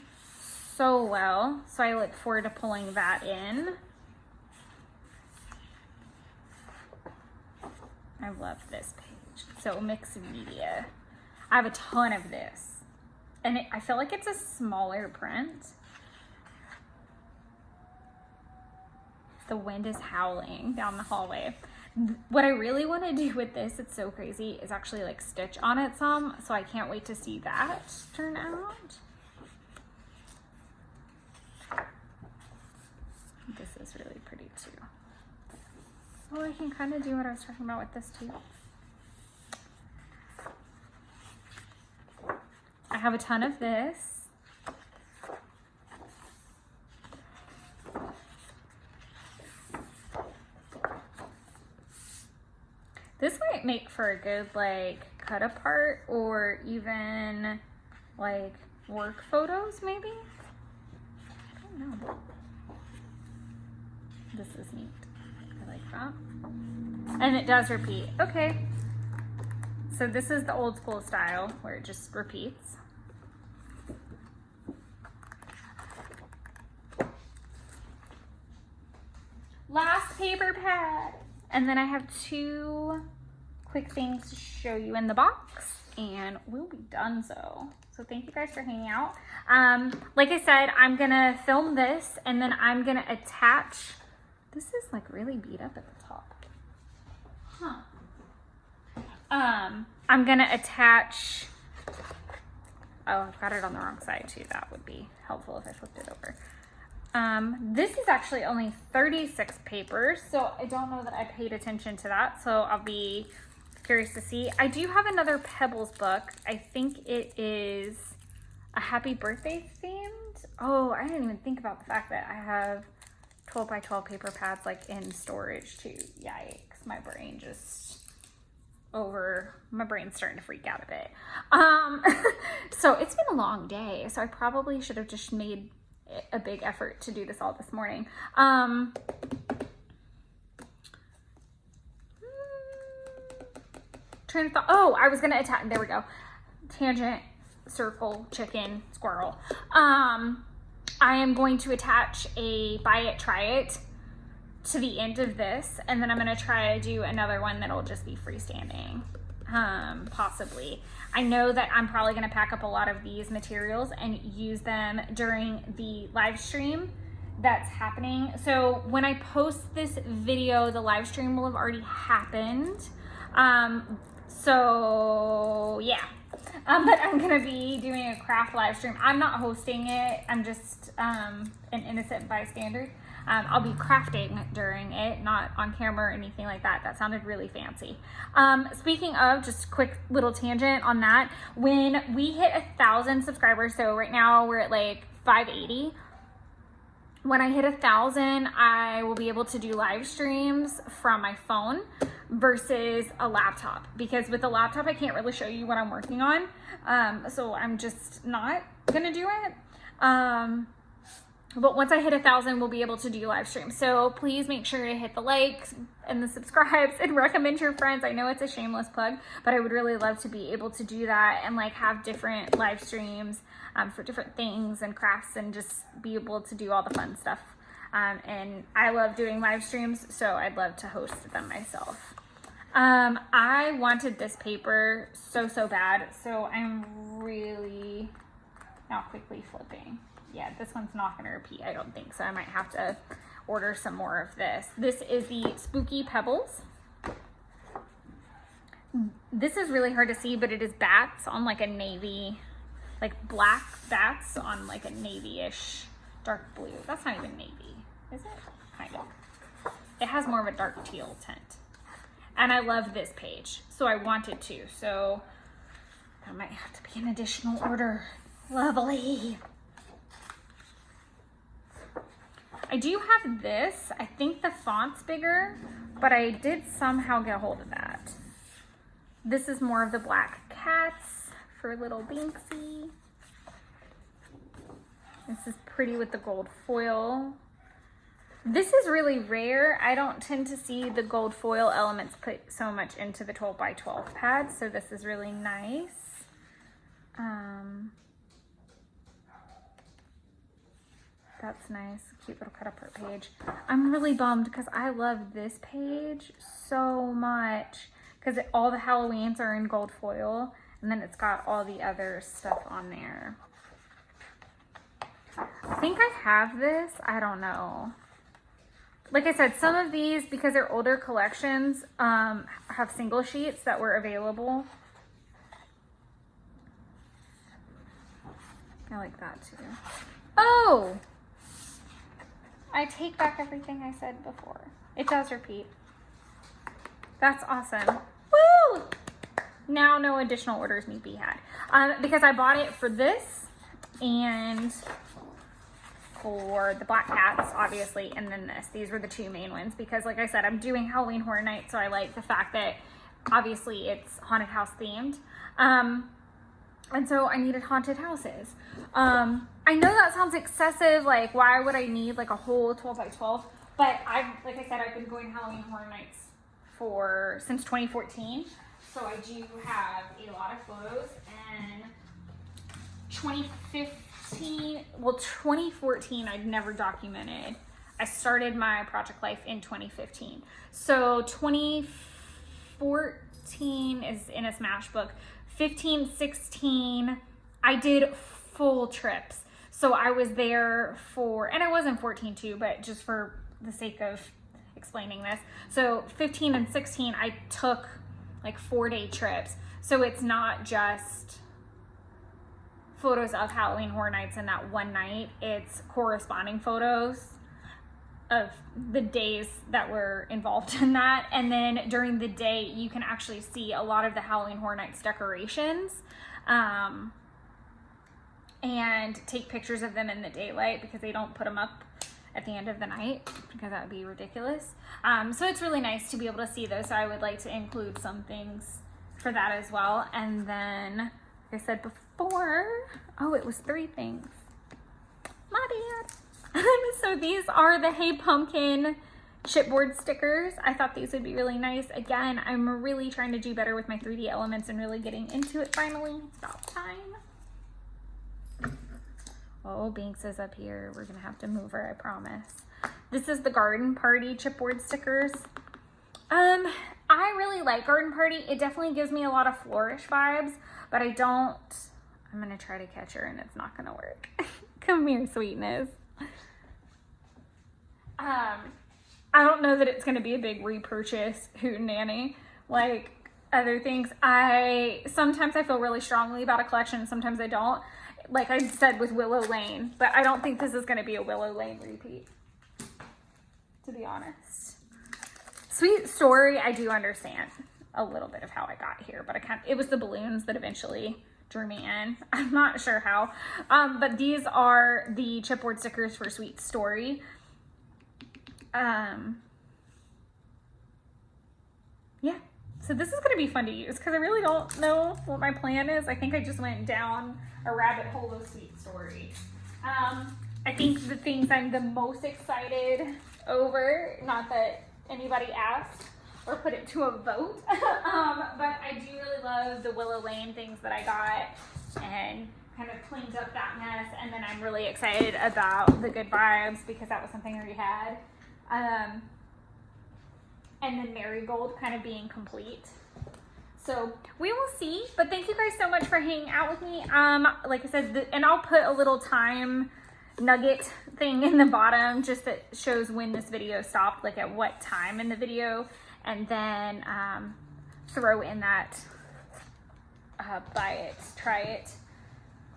so well. So I look forward to pulling that in. I love this page. So mixed media. I have a ton of this. And I feel like it's a smaller print. The wind is howling down the hallway. What I really want to do with this, it's so crazy, is actually like stitch on it some. So I can't wait to see that turn out. This is really pretty too. Oh, I can kind of do what I was talking about with this too. I have a ton of this. This might make for a good like cut apart or even like work photos maybe. I don't know. This is neat. I like that. And it does repeat. Okay. So this is the old school style where it just repeats. Last paper pad. And then I have two quick things to show you in the box. and we'll be done so. So thank you guys for hanging out. Like I said, I'm gonna film this and then I'm gonna attach, this is like really beat up at the top. I'm gonna attach, oh, I've got it on the wrong side too. That would be helpful if I flipped it over. This is actually only 36 papers, so I don't know that I paid attention to that, so I'll be curious to see. I do have another Pebbles book. I think it is a happy birthday themed. Oh, I didn't even think about the fact that I have 12 by 12 paper pads like in storage too. Yikes, my brain's starting to freak out a bit. So it's been a long day, so I probably should have just made a big effort to do this all this morning. Train of thought. Oh, I was gonna attack. There we go. Tangent, circle, chicken, squirrel. I am going to attach a buy it, try it to the end of this, and then I'm gonna try to do another one that'll just be freestanding. Possibly. I know that I'm probably gonna pack up a lot of these materials and use them during the live stream that's happening. So when I post this video, the live stream will have already happened. So yeah, but I'm gonna be doing a craft live stream. I'm not hosting it. I'm just an innocent bystander. I'll be crafting during it, not on camera or anything like that. That sounded really fancy. Speaking of, just quick little tangent on that, when we hit 1,000 subscribers, so right now we're at like 580. When I hit 1,000, I will be able to do live streams from my phone versus a laptop, because with a laptop, I can't really show you what I'm working on. So I'm just not gonna do it. But once I hit 1,000, we'll be able to do live streams. So please make sure to hit the likes and the subscribes and recommend your friends. I know it's a shameless plug, but I would really love to be able to do that and like have different live streams for different things and crafts, and just be able to do all the fun stuff. And I love doing live streams, so I'd love to host them myself. I wanted this paper so bad, so I'm really now quickly flipping. Yeah, this one's not going to repeat, I don't think, so I might have to order some more of this. This is the Spooky Pebbles. This is really hard to see, but it is bats on like a navy, like black bats on like a navy-ish dark blue. That's not even navy, is it? Kind of. It has more of a dark teal tint. And I love this page, so I wanted to. So that might have to be an additional order. Lovely. I do have this. I think the font's bigger, but I did somehow get a hold of that. This is more of the black cats for little Binksy. This is pretty with the gold foil. This is really rare. I don't tend to see the gold foil elements put so much into the 12 by 12 pads, so this is really nice. That's nice, cute little cut apart page. I'm really bummed because I love this page so much, because all the Halloweens are in gold foil, and then it's got all the other stuff on there. I think I have this, I don't know. Like I said, some of these, because they're older collections, have single sheets that were available. I like that too. Oh! I take back everything I said before. It does repeat. That's awesome. Woo! Now no additional orders need to be had. Because I bought it for this and for the black cats, obviously, and then this. These were the two main ones because, like I said, I'm doing Halloween Horror Nights, so I like the fact that obviously it's haunted house themed. And so I needed haunted houses. I know that sounds excessive, like why would I need like a whole 12 by 12? But like I said, I've been going Halloween Horror Nights since 2014. So I do have a lot of photos, and 2014 I'd never documented. I started my project life in 2015. So 2014 16 is in a smash book. 15, 16, I did full trips. So I was there for, and I was in 14 too, but just for the sake of explaining this. So 15 and 16, I took like 4-day trips. So it's not just photos of Halloween Horror Nights in that one night. It's corresponding photos of the days that were involved in that. And then during the day, you can actually see a lot of the Halloween Horror Nights decorations and take pictures of them in the daylight, because they don't put them up at the end of the night, because that would be ridiculous. So it's really nice to be able to see those. So I would like to include some things for that as well. And then, like I said before, oh, it was 3 things. My bad. So these are the Hey Pumpkin chipboard stickers. I thought these would be really nice. Again, I'm really trying to do better with my 3D elements and really getting into it finally. It's about time. Oh, Binks is up here. We're gonna have to move her, I promise. This is the Garden Party chipboard stickers. I really like Garden Party. It definitely gives me a lot of flourish vibes, but I'm gonna try to catch her and it's not gonna work. Come here, sweetness. I don't know that it's gonna be a big repurchase hootenanny like other things. Sometimes I feel really strongly about a collection, sometimes I don't. Like I said with Willow Lane, but I don't think this is gonna be a Willow Lane repeat, to be honest. Sweet Story, I do understand a little bit of how I got here, but it was the balloons that eventually drew me in. I'm not sure how, but these are the chipboard stickers for Sweet Story. Yeah, so this is gonna be fun to use because I really don't know what my plan is. I think I just went down a rabbit hole of Sweet Story. I think the things I'm the most excited over, not that anybody asked or put it to a vote, but I do really love the Willow Lane things that I got and kind of cleaned up that mess. And then I'm really excited about the Good Vibes because that was something I already had. And then Marigold kind of being complete. So we will see, but thank you guys so much for hanging out with me. Like I said, and I'll put a little time nugget thing in the bottom just that shows when this video stopped, like at what time in the video, and then throw in that buy it, try it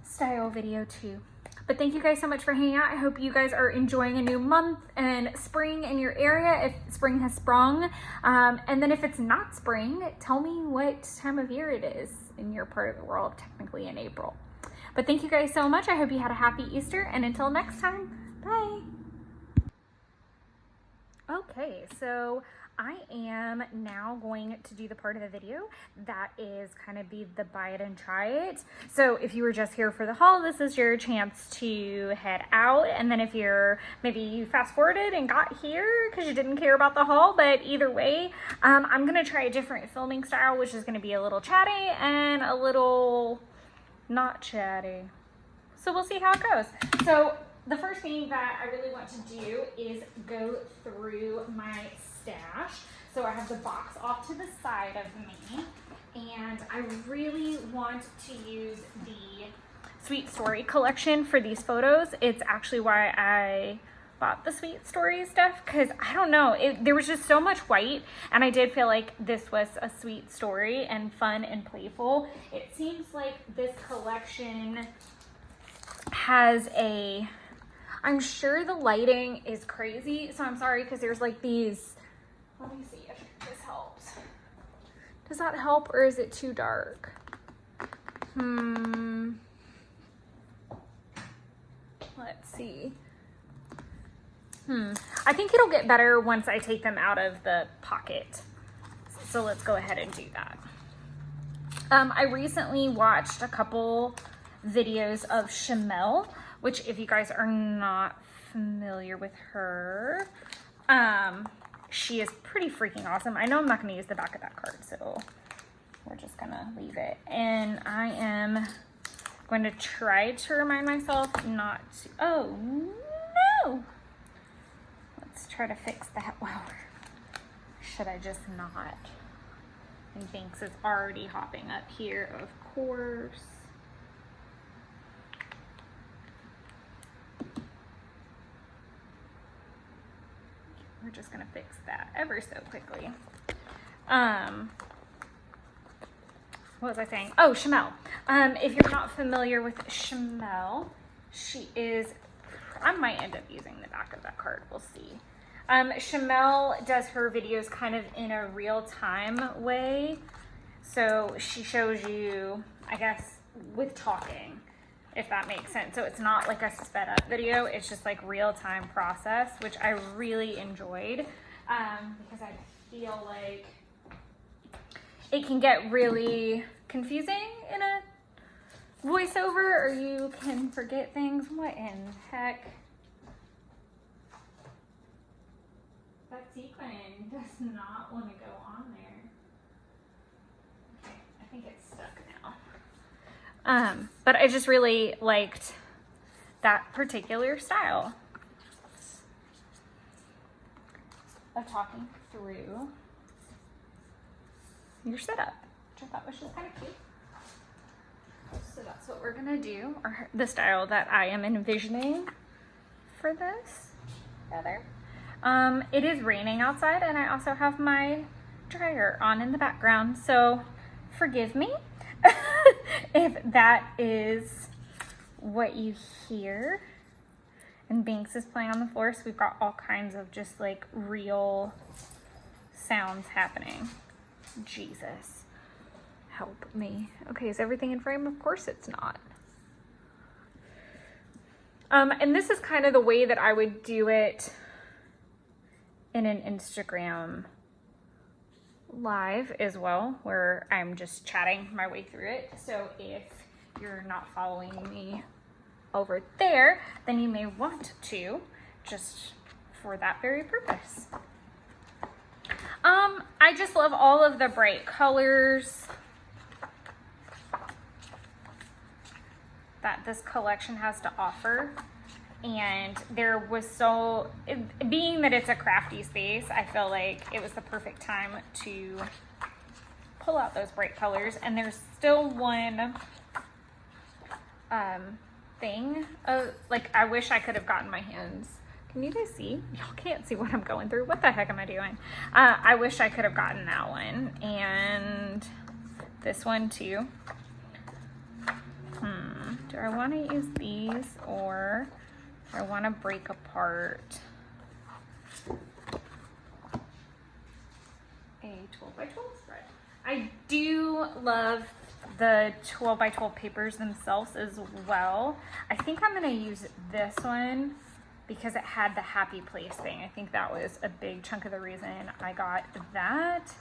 style video too. But thank you guys so much for hanging out. I hope you guys are enjoying a new month and spring in your area, if spring has sprung. And then if it's not spring, tell me what time of year it is in your part of the world, technically in April. But thank you guys so much. I hope you had a happy Easter, and until next time, bye. Okay, so I am now going to do the part of the video that is kind of be the buy it and try it. So if you were just here for the haul, this is your chance to head out. And then if maybe you fast forwarded and got here because you didn't care about the haul, but either way, I'm going to try a different filming style, which is going to be a little chatty and a little not chatty. So we'll see how it goes. So the first thing that I really want to do is go through my stash. So I have the box off to the side of me, and I really want to use the Sweet Story collection for these photos. It's actually why I bought the Sweet Story stuff, because I don't know, there was just so much white, and I did feel like this was a sweet story and fun and playful. It seems like this collection has I'm sure the lighting is crazy, so I'm sorry, because there's like these, let me see if this helps. Does that help, or is it too dark? Let's see. I think it'll get better once I take them out of the pocket. So let's go ahead and do that. I recently watched a couple videos of Shamel, which if you guys are not familiar with her, she is pretty freaking awesome. I know I'm not going to use the back of that card, so we're just going to leave it. And I am going to try to remind myself not to, oh no! Let's try to fix that. Well, should I just not? And Binks is already hopping up here, of course. We're just gonna fix that ever so quickly. What was I saying? Oh, Shamel. If you're not familiar with Shamel, she is, I might end up using the back of that card, we'll see. Shamel does her videos kind of in a real-time way. So she shows you, I guess, with talking, if that makes sense. So it's not like a sped up video, it's just like real-time process, which I really enjoyed, because I feel like it can get really confusing in a voiceover, or you can forget things. What in the heck? That sequin does not want to go on there. Okay, I think it's stuck now. But I just really liked that particular style of talking through your setup, which I thought was just kind of cute. So that's what we're gonna do, or the style that I am envisioning for this. There. It is raining outside, and I also have my dryer on in the background, so forgive me if that is what you hear. And Binks is playing on the floor, so we've got all kinds of just like real sounds happening. Jesus, help me. Okay, is everything in frame? Of course it's not. And this is kind of the way that I would do it in an Instagram live as well, where I'm just chatting my way through it. So if you're not following me over there, then you may want to, just for that very purpose. I just love all of the bright colors that this collection has to offer. And there was being that it's a crafty space, I feel like it was the perfect time to pull out those bright colors. And there's still one thing, like I wish I could have gotten my hands. Can you guys see? Y'all can't see what I'm going through. What the heck am I doing? I wish I could have gotten that one. And this one too. Do I want to use these, or do I want to break apart a 12 by 12 spread? I do love the 12 by 12 papers themselves as well. I think I'm going to use this one because it had the happy place thing. I think that was a big chunk of the reason I got that.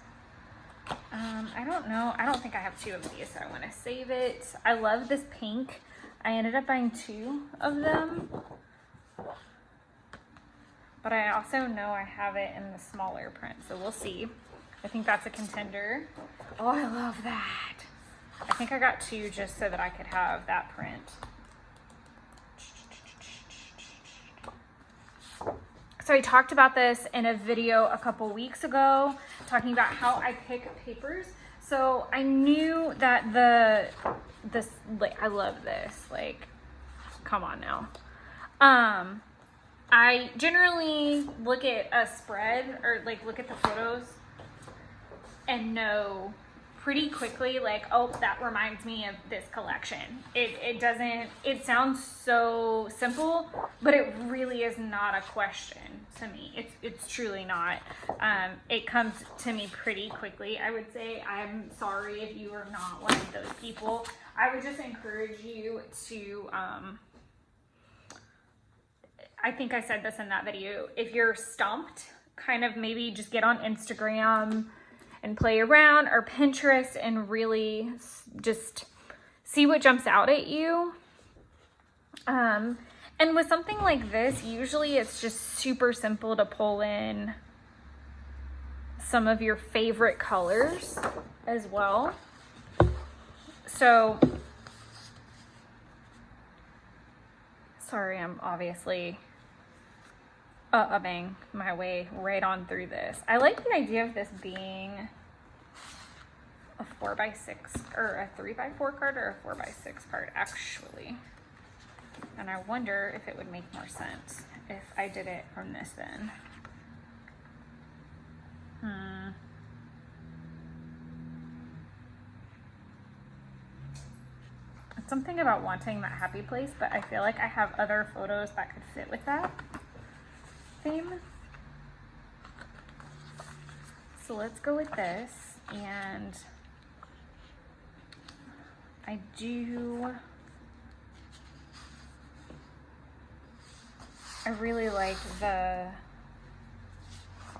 I don't know. I don't think I have two of these, so I want to save it. I love this pink. I ended up buying two of them, but I also know I have it in the smaller print, so we'll see. I think that's a contender. Oh, I love that. I think I got two just so that I could have that print. So I talked about this in a video a couple weeks ago, talking about how I pick papers. So I knew that I love this, like, come on now. I generally look at a spread, or like look at the photos and know pretty quickly, like, oh, that reminds me of this collection. It sounds so simple, but it really is not a question to me. It's truly not. It comes to me pretty quickly. I would say, I'm sorry if you are not one of those people. I would just encourage you to, I think I said this in that video, if you're stumped, kind of maybe just get on Instagram and play around, or Pinterest, and really just see what jumps out at you. And with something like this, usually it's just super simple to pull in some of your favorite colors as well. So, sorry, I'm obviously umming my way right on through this. I like the idea of this being 4x6 or a 3x4 card or a 4x6 card actually. And I wonder if it would make more sense if I did it from this end. It's something about wanting that happy place, but I feel like I have other photos that could fit with that theme. So let's go with this, and I really like the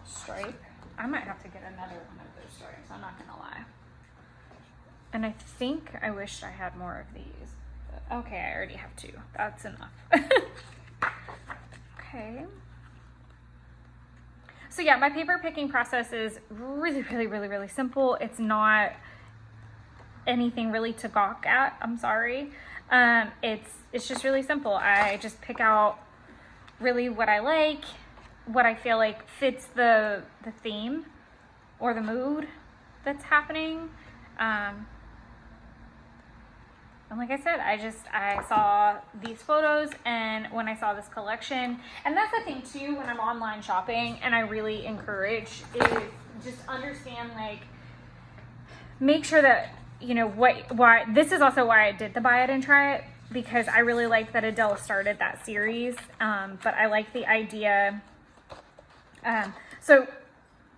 stripe. I might have to get another one of those stripes, I'm not gonna lie. And I think I wish I had more of these. But okay, I already have 2. That's enough. Okay. So yeah, my paper picking process is really simple. It's not anything really to gawk at. I'm sorry. It's just really simple. I just pick out really what I like, what I feel like fits the theme or the mood that's happening. And like I said, I saw these photos, and when I saw this collection, and that's the thing too, when I'm online shopping, and I really encourage, is just understand, like, make sure that, you know, why, this is also why I did the buy it and try it, because I really like that Adele started that series, but I like the idea, so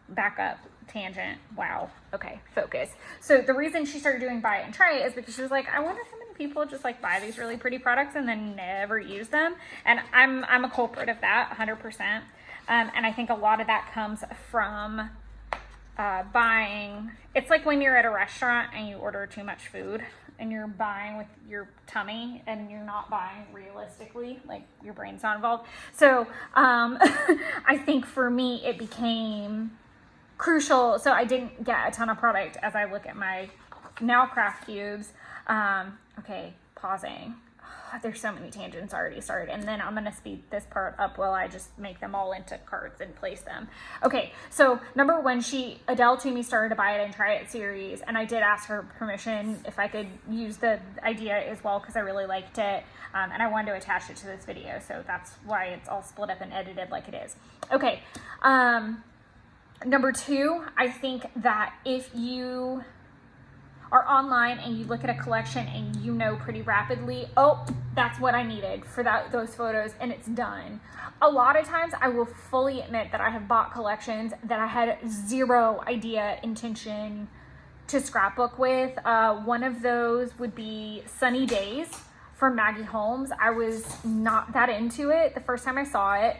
back up. Tangent. Wow. Okay, focus. So the reason she started doing buy it and try it is because she was like, I wonder how many people just like buy these really pretty products and then never use them. And I'm a culprit of that 100%. And I think a lot of that comes from buying. It's like when you're at a restaurant and you order too much food and you're buying with your tummy and you're not buying realistically, like your brain's not involved. So I think for me it became crucial. So I didn't get a ton of product as I look at my now craft cubes. Okay, pausing. There's so many tangents already started, and then I'm going to speed this part up while I just make them all into cards and place them. Okay, so number one, Adele Toomey started a buy it and try it series, and I did ask her permission if I could use the idea as well, because I really liked it, and I wanted to attach it to this video, so that's why it's all split up and edited like it is. Okay, number two, I think that if you are online and you look at a collection and you know pretty rapidly, oh, that's what I needed for those photos, and it's done. A lot of times I will fully admit that I have bought collections that I had zero idea, intention to scrapbook with. One of those would be Sunny Days from Maggie Holmes. I was not that into it the first time I saw it.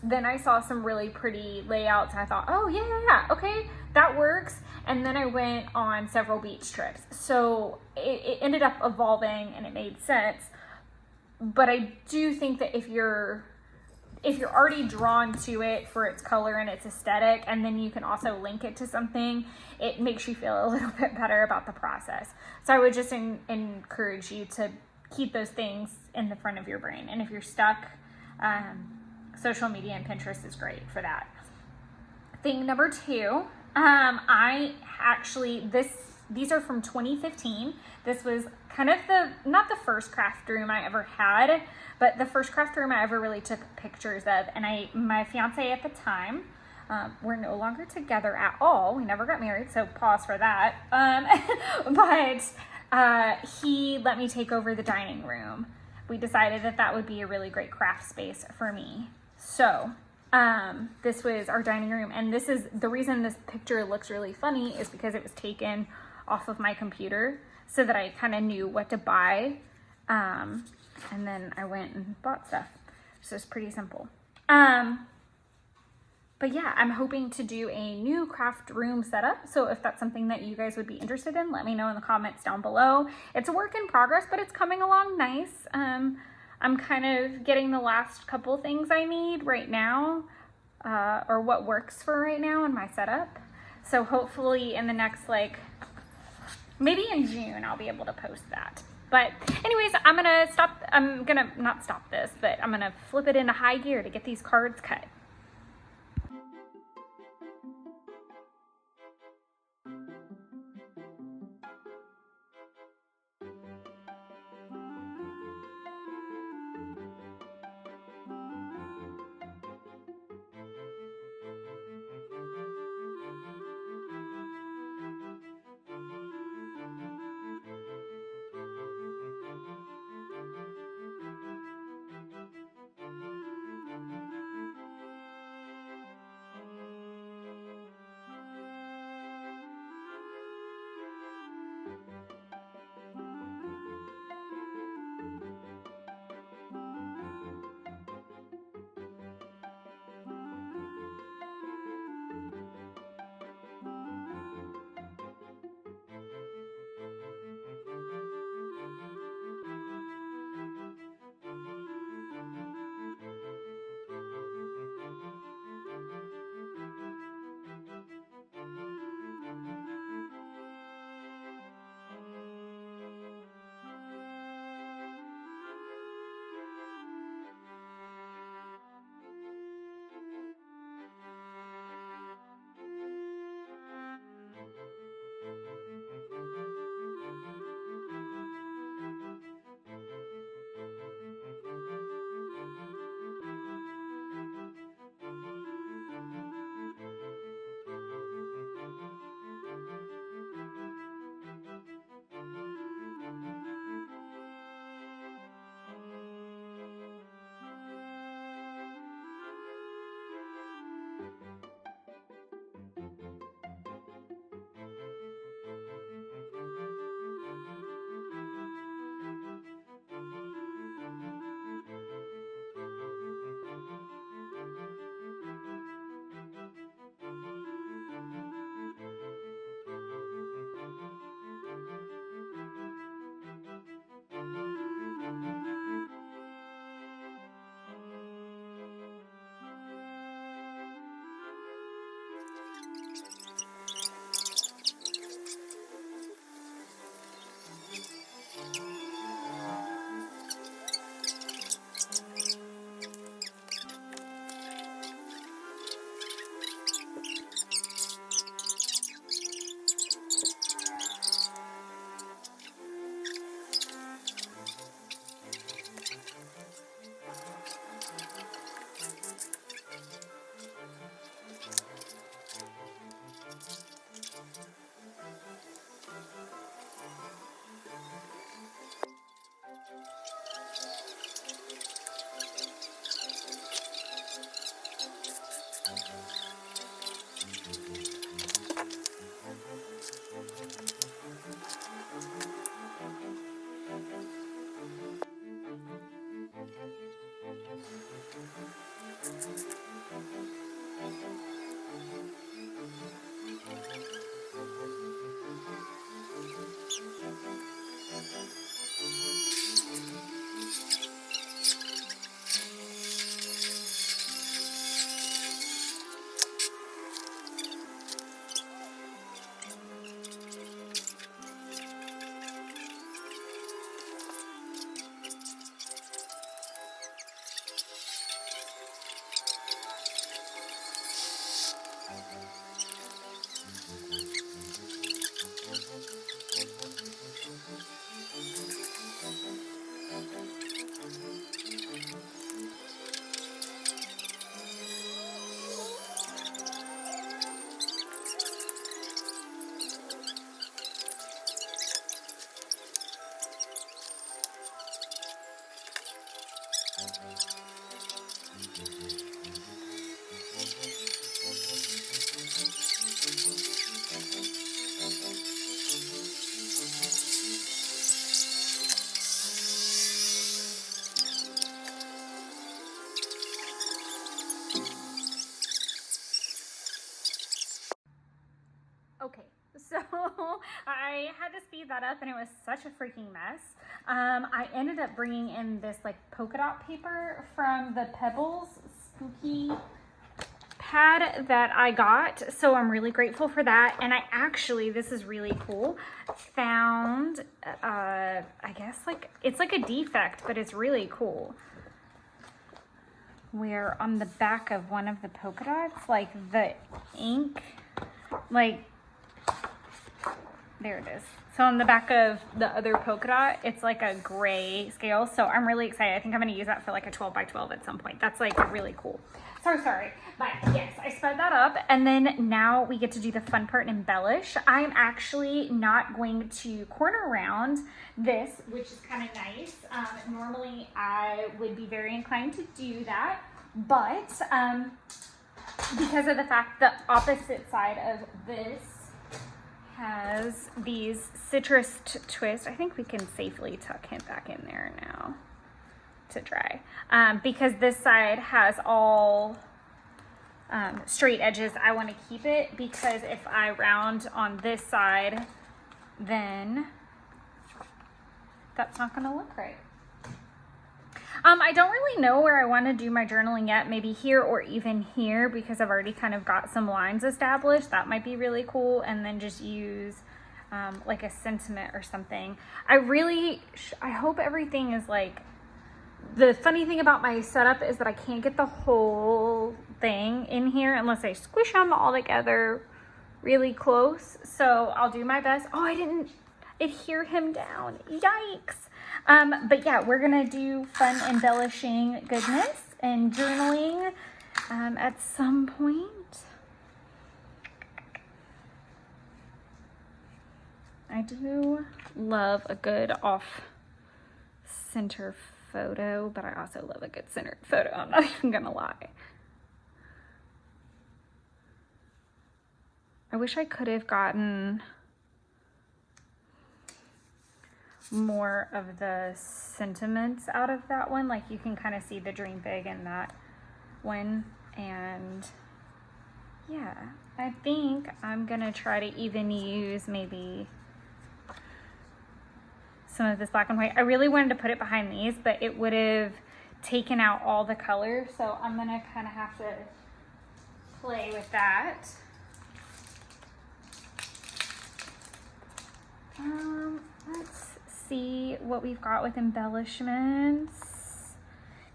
Then I saw some really pretty layouts and I thought, oh yeah, okay, that works. And then I went on several beach trips. So it ended up evolving and it made sense. But I do think that if you're already drawn to it for its color and its aesthetic, and then you can also link it to something, it makes you feel a little bit better about the process. So I would just encourage you to keep those things in the front of your brain. And if you're stuck, social media and Pinterest is great for that. Thing number two, these are from 2015. This was kind of not the first craft room I ever had, but the first craft room I ever really took pictures of. And my fiance at the time, we're no longer together at all. We never got married, so pause for that. But he let me take over the dining room. We decided that would be a really great craft space for me. So this was our dining room, and this is the reason this picture looks really funny is because it was taken off of my computer so that I kind of knew what to buy, and then I went and bought stuff. So it's pretty simple. But yeah, I'm hoping to do a new craft room setup. So if that's something that you guys would be interested in, let me know in the comments down below. It's a work in progress, but it's coming along nice. I'm kind of getting the last couple things I need right now, or what works for right now in my setup. So hopefully in the next, maybe in June, I'll be able to post that. But anyways, I'm gonna not stop this, but I'm gonna flip it into high gear to get these cards cut. Okay, so I had to speed that up and it was such a freaking mess. I ended up bringing in this like polka dot paper from the Pebbles spooky pad that I got, so I'm really grateful for that. And I actually, this is really cool, found I guess like it's like a defect, but it's really cool, where on the back of one of the polka dots, like the ink, like there it is. So on the back of the other polka dot, it's like a gray scale. So I'm really excited. I think I'm going to use that for like a 12 by 12 at some point. That's like really cool. So sorry, but yes, I sped that up. And then now we get to do the fun part and embellish. I'm actually not going to corner round this, which is kind of nice. Normally I would be very inclined to do that, but because of the fact the opposite side of this has these citrus twists, I think we can safely tuck him back in there now to dry, because this side has all straight edges. I want to keep it, because if I round on this side, then that's not going to look right. I don't really know where I want to do my journaling yet, maybe here or even here, because I've already kind of got some lines established. That might be really cool. And then just use like a sentiment or something. I hope everything is like, the funny thing about my setup is that I can't get the whole thing in here unless I squish them all together really close. So I'll do my best. Oh, I didn't adhere him down. Yikes. But yeah, we're gonna do fun embellishing goodness and journaling at some point. I do love a good off-center photo, but I also love a good centered photo. I'm not even gonna lie. I wish I could have gotten more of the sentiments out of that one. Like you can kind of see the dream big in that one. And yeah, I think I'm gonna try to even use maybe some of this black and white. I really wanted to put it behind these, but it would have taken out all the color. So I'm gonna kind of have to play with that. Let's see what we've got with embellishments.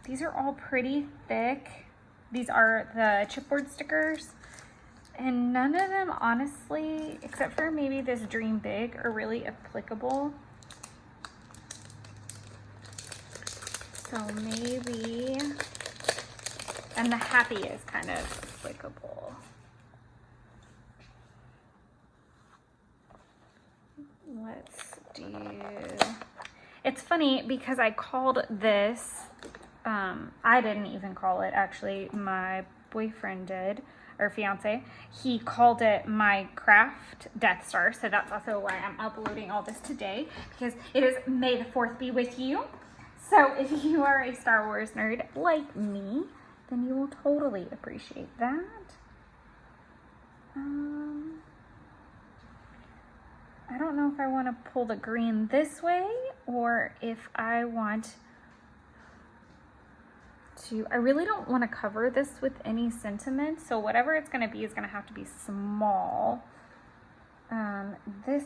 These are all pretty thick. These are the chipboard stickers, and none of them, honestly, except for maybe this Dream Big, are really applicable. So maybe, and the Happy is kind of applicable. Let's do, it's funny because I called this, I didn't even call it, actually, my boyfriend did, or fiance. He called it my craft Death Star, so that's also why I'm uploading all this today, because it is May the 4th be with you. So if you are a Star Wars nerd like me, then you will totally appreciate that. I don't know if I want to pull the green this way or if I want to, I really don't want to cover this with any sentiment. So whatever it's going to be is going to have to be small. This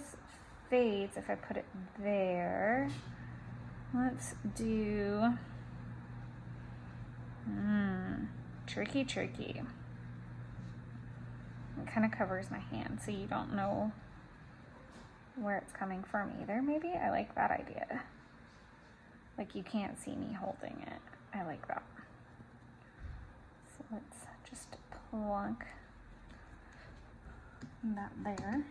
fades if I put it there. Let's do, tricky. It kind of covers my hand so you don't know where it's coming from either. Maybe I like that idea. Like you can't see me holding it. I like that. So let's just plunk that there.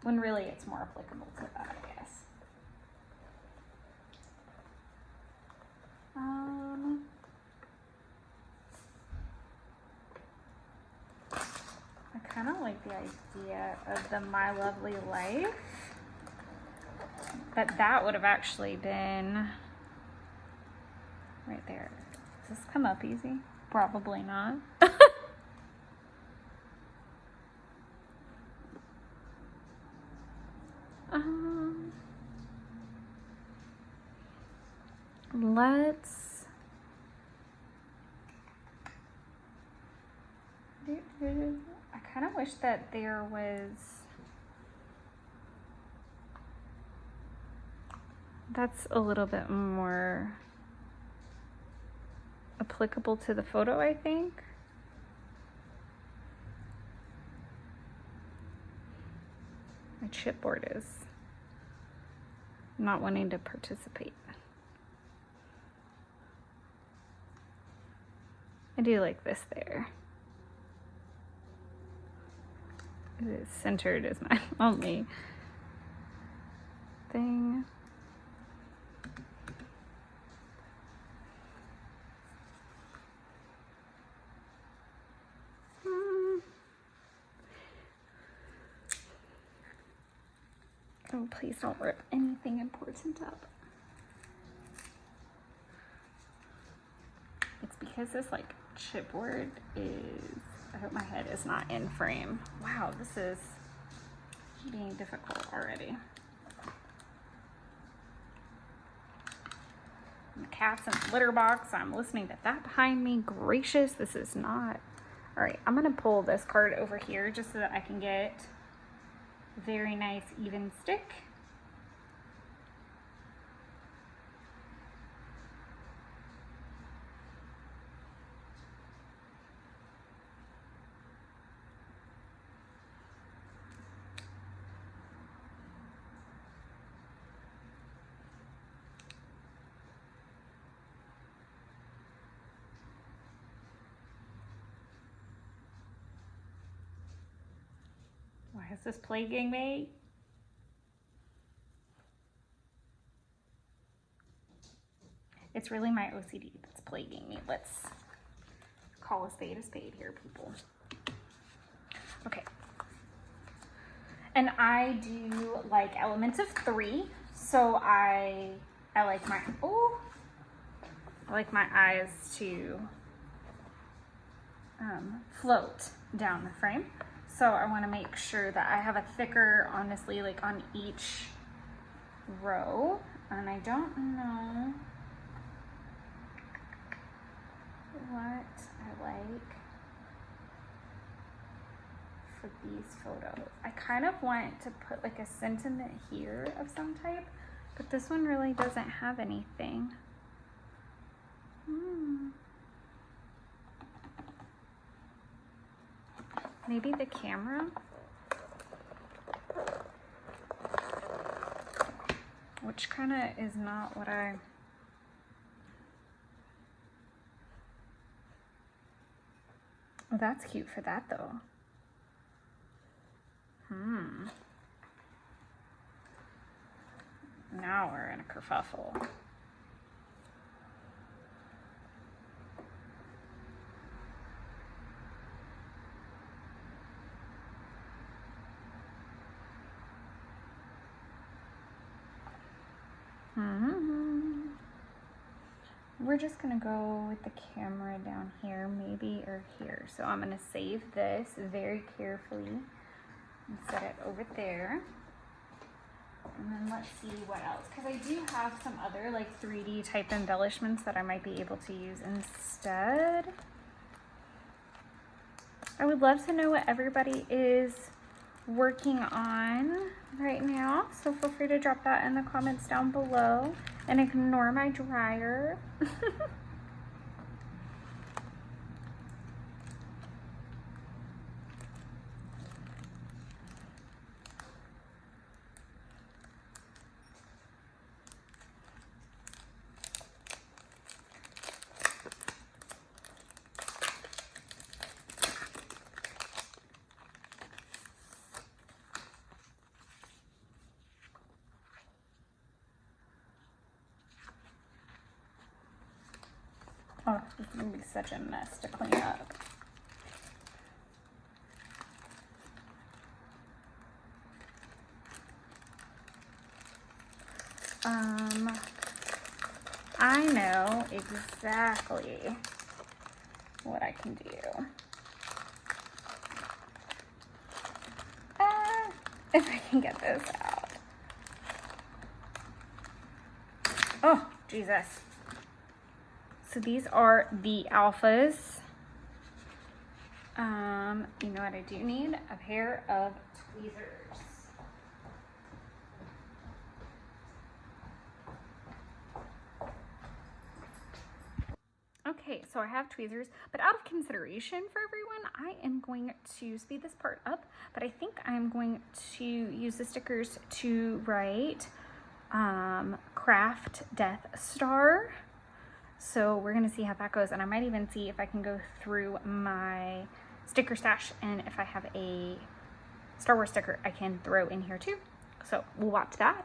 When really it's more applicable to that, I guess. screenshot of the My Lovely Life. But that would have actually been right there. Does this come up easy? Probably not. Let's I kind of wish that there was, that's a little bit more applicable to the photo, I think. My chipboard is not wanting to participate. I do like this there. It is centered as my only thing. Oh, please don't rip anything important up. It's because this like chipboard is, I hope my head is not in frame. Wow, this is being difficult already. The cat's in the litter box. I'm listening to that behind me. Gracious, this is not. All right, I'm gonna pull this card over here just so that I can get very nice even stick. Why is this plaguing me? It's really my OCD that's plaguing me. Let's call a spade here, people. Okay. And I do like elements of 3. So I like my, I like my eyes to float down the frame. So I want to make sure that I have a thicker, honestly, like on each row. And I don't know what I like for these photos. I kind of want to put like a sentiment here of some type, but this one really doesn't have anything. Maybe the camera, which kind of is not what I, oh, that's cute for that though. Now we're in a kerfuffle. We're just gonna go with the camera down here, maybe, or here. So I'm gonna save this very carefully and set it over there. And then let's see what else, because I do have some other like 3D type embellishments that I might be able to use instead. I would love to know what everybody is working on right now, so feel free to drop that in the comments down below and ignore my dryer. Oh, this is gonna be such a mess to clean up. I know exactly what I can do. If I can get this out. Oh, Jesus. So these are the alphas. You know what I do need? A pair of tweezers. Okay, so I have tweezers, but out of consideration for everyone, I am going to speed this part up, but I think I'm going to use the stickers to write Craft Death Star. So we're gonna see how that goes, and I might even see if I can go through my sticker stash, and if I have a Star Wars sticker I can throw in here too. So we'll watch that.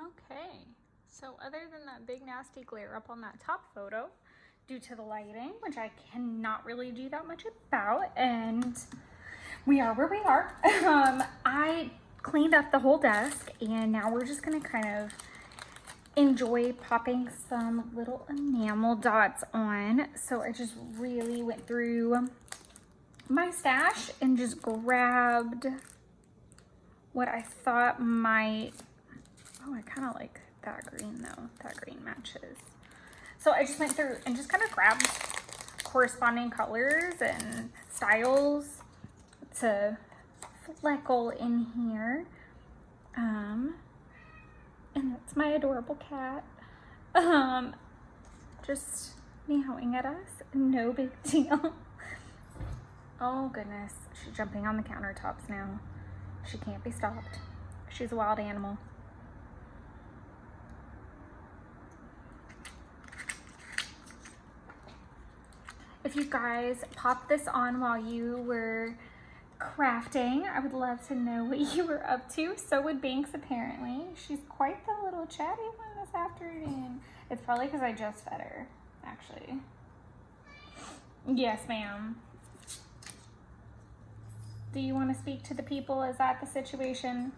Okay, so other than that big nasty glare up on that top photo, due to the lighting, which I cannot really do that much about, and we are where we are, I cleaned up the whole desk, and now we're just gonna kind of enjoy popping some little enamel dots on. So I just really went through my stash and just grabbed what I thought might, oh, I kind of like that green though. That green matches. So I just went through and just kind of grabbed corresponding colors and styles to fleckle in here. And that's my adorable cat. Just meowing at us. No big deal. Oh goodness, she's jumping on the countertops now. She can't be stopped. She's a wild animal. If you guys popped this on while you were crafting, I would love to know what you were up to. So would Banks, apparently. She's quite the little chatty one this afternoon. It's probably because I just fed her, actually. Yes, ma'am. Do you want to speak to the people? Is that the situation?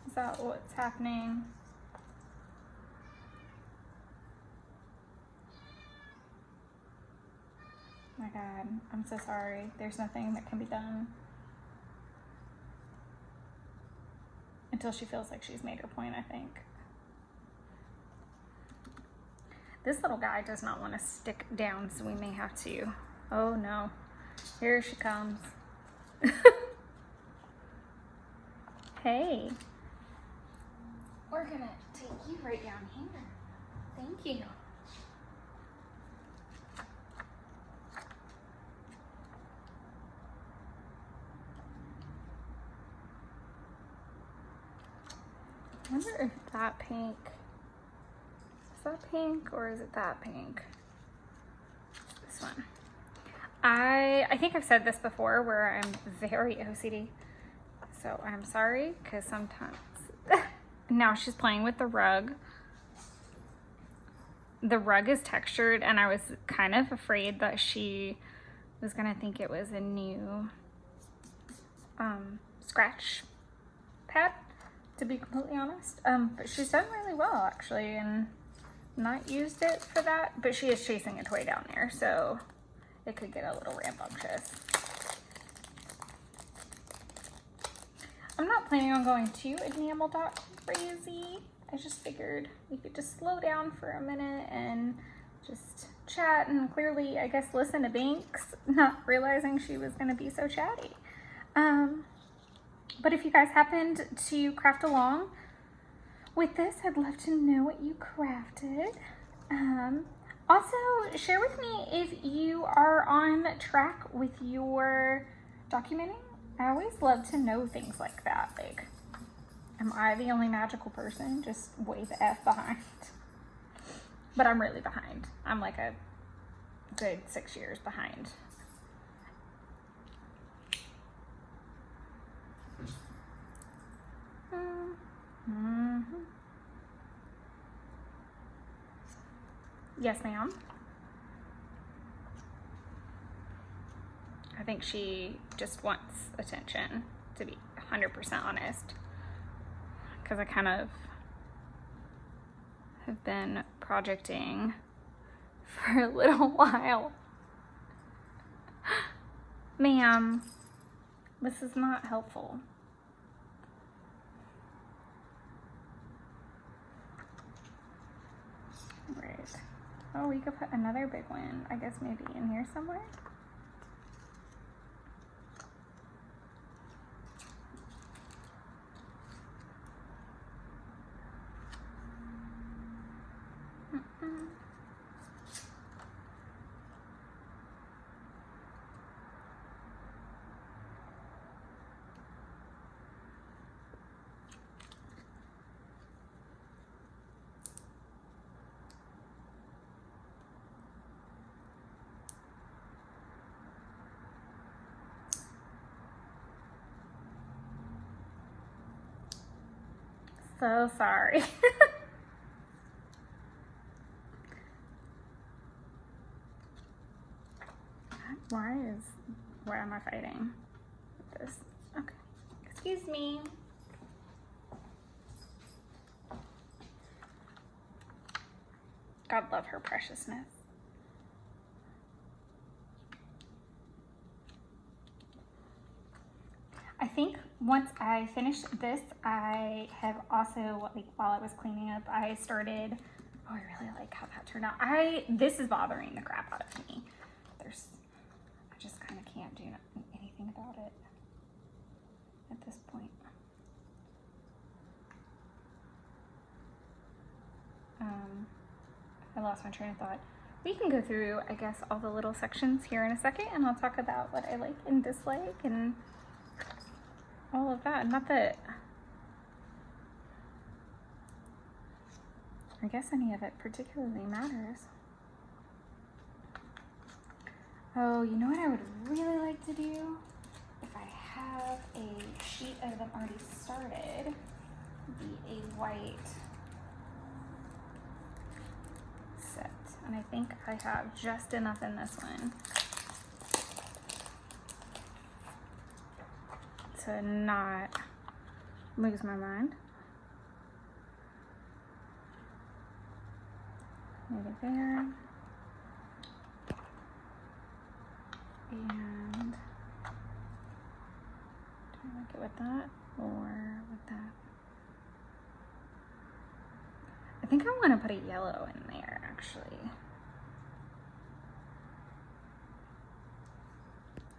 Is that what's happening? My God, I'm so sorry. There's nothing that can be done until she feels like she's made her point, I think. This little guy does not want to stick down, so we may have to. Oh no, here she comes. Hey, we're gonna take you right down here. Thank you. I wonder if that pink, is that pink or is it that pink? This one. I think I've said this before where I'm very OCD. So I'm sorry, because sometimes, now she's playing with the rug. The rug is textured and I was kind of afraid that she was gonna think it was a new scratch pad, to be completely honest. But she's done really well actually, and not used it for that, but she is chasing a toy down there, so it could get a little rambunctious. I'm not planning on going too enamel dot crazy. I just figured we could just slow down for a minute and just chat and clearly, I guess, listen to Banks, not realizing she was gonna be so chatty. But if you guys happened to craft along with this, I'd love to know what you crafted. Also, share with me if you are on track with your documenting. I always love to know things like that. Like, am I the only magical person just way the F behind? But I'm really behind. I'm like a good 6 years behind. Yes, ma'am. I think she just wants attention, to be 100% honest. Because I kind of have been projecting for a little while. Ma'am, this is not helpful. Right. Oh, we could put another big one, I guess maybe in here somewhere. so sorry. Why am I fighting with this? Okay, excuse me. God love her preciousness. I think once I finished this, I have also, like, while I was cleaning up, I started, oh, I really like how that turned out. This is bothering the crap out of me. I just kind of can't do anything about it at this point. I lost my train of thought. We can go through, I guess, all the little sections here in a second, and I'll talk about what I like and dislike and all of that. Not that I guess any of it particularly matters. Oh, you know what I would really like to do? If I have a sheet of them already started, would be a white set. And I think I have just enough in this one to not lose my mind. Maybe there. And do I like it with that or with that? I think I want to put a yellow in there, actually.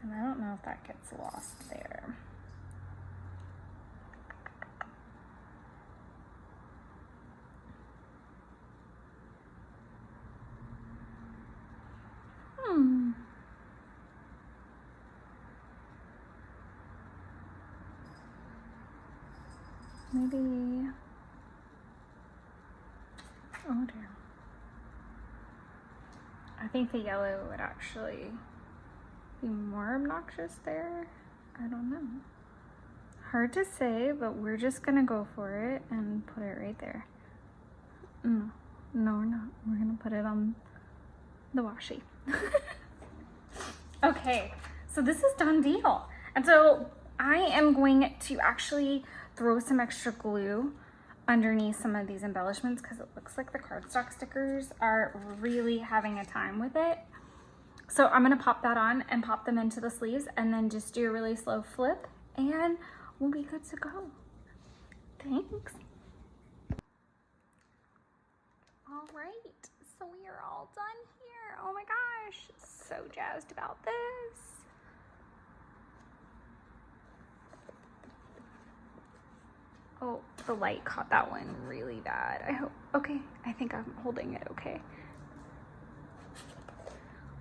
And I don't know if that gets lost there. Maybe, oh dear. I think the yellow would actually be more obnoxious there. I don't know. Hard to say, but we're just gonna go for it and put it right there. No, we're not. We're gonna put it on the washi. Okay, so this is done deal. And so I am going to actually throw some extra glue underneath some of these embellishments because it looks like the cardstock stickers are really having a time with it. So I'm gonna pop that on and pop them into the sleeves and then just do a really slow flip and we'll be good to go. Thanks. All right, so we are all done here. Oh my gosh, so jazzed about this. Oh, the light caught that one really bad. I hope, okay, I think I'm holding it okay.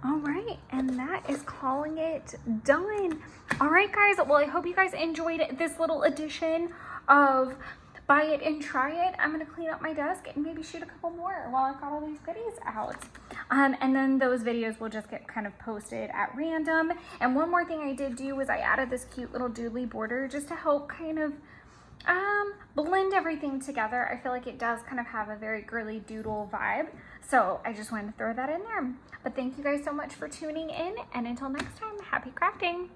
All right, and that is calling it done. All right, guys, well, I hope you guys enjoyed this little edition of Buy It and Try It. I'm gonna clean up my desk and maybe shoot a couple more while I've got all these goodies out. And then those videos will just get kind of posted at random. And one more thing I did do was I added this cute little doodly border just to help kind of blend everything together. I feel like it does kind of have a very girly doodle vibe. So I just wanted to throw that in there. But thank you guys so much for tuning in. And until next time, happy crafting.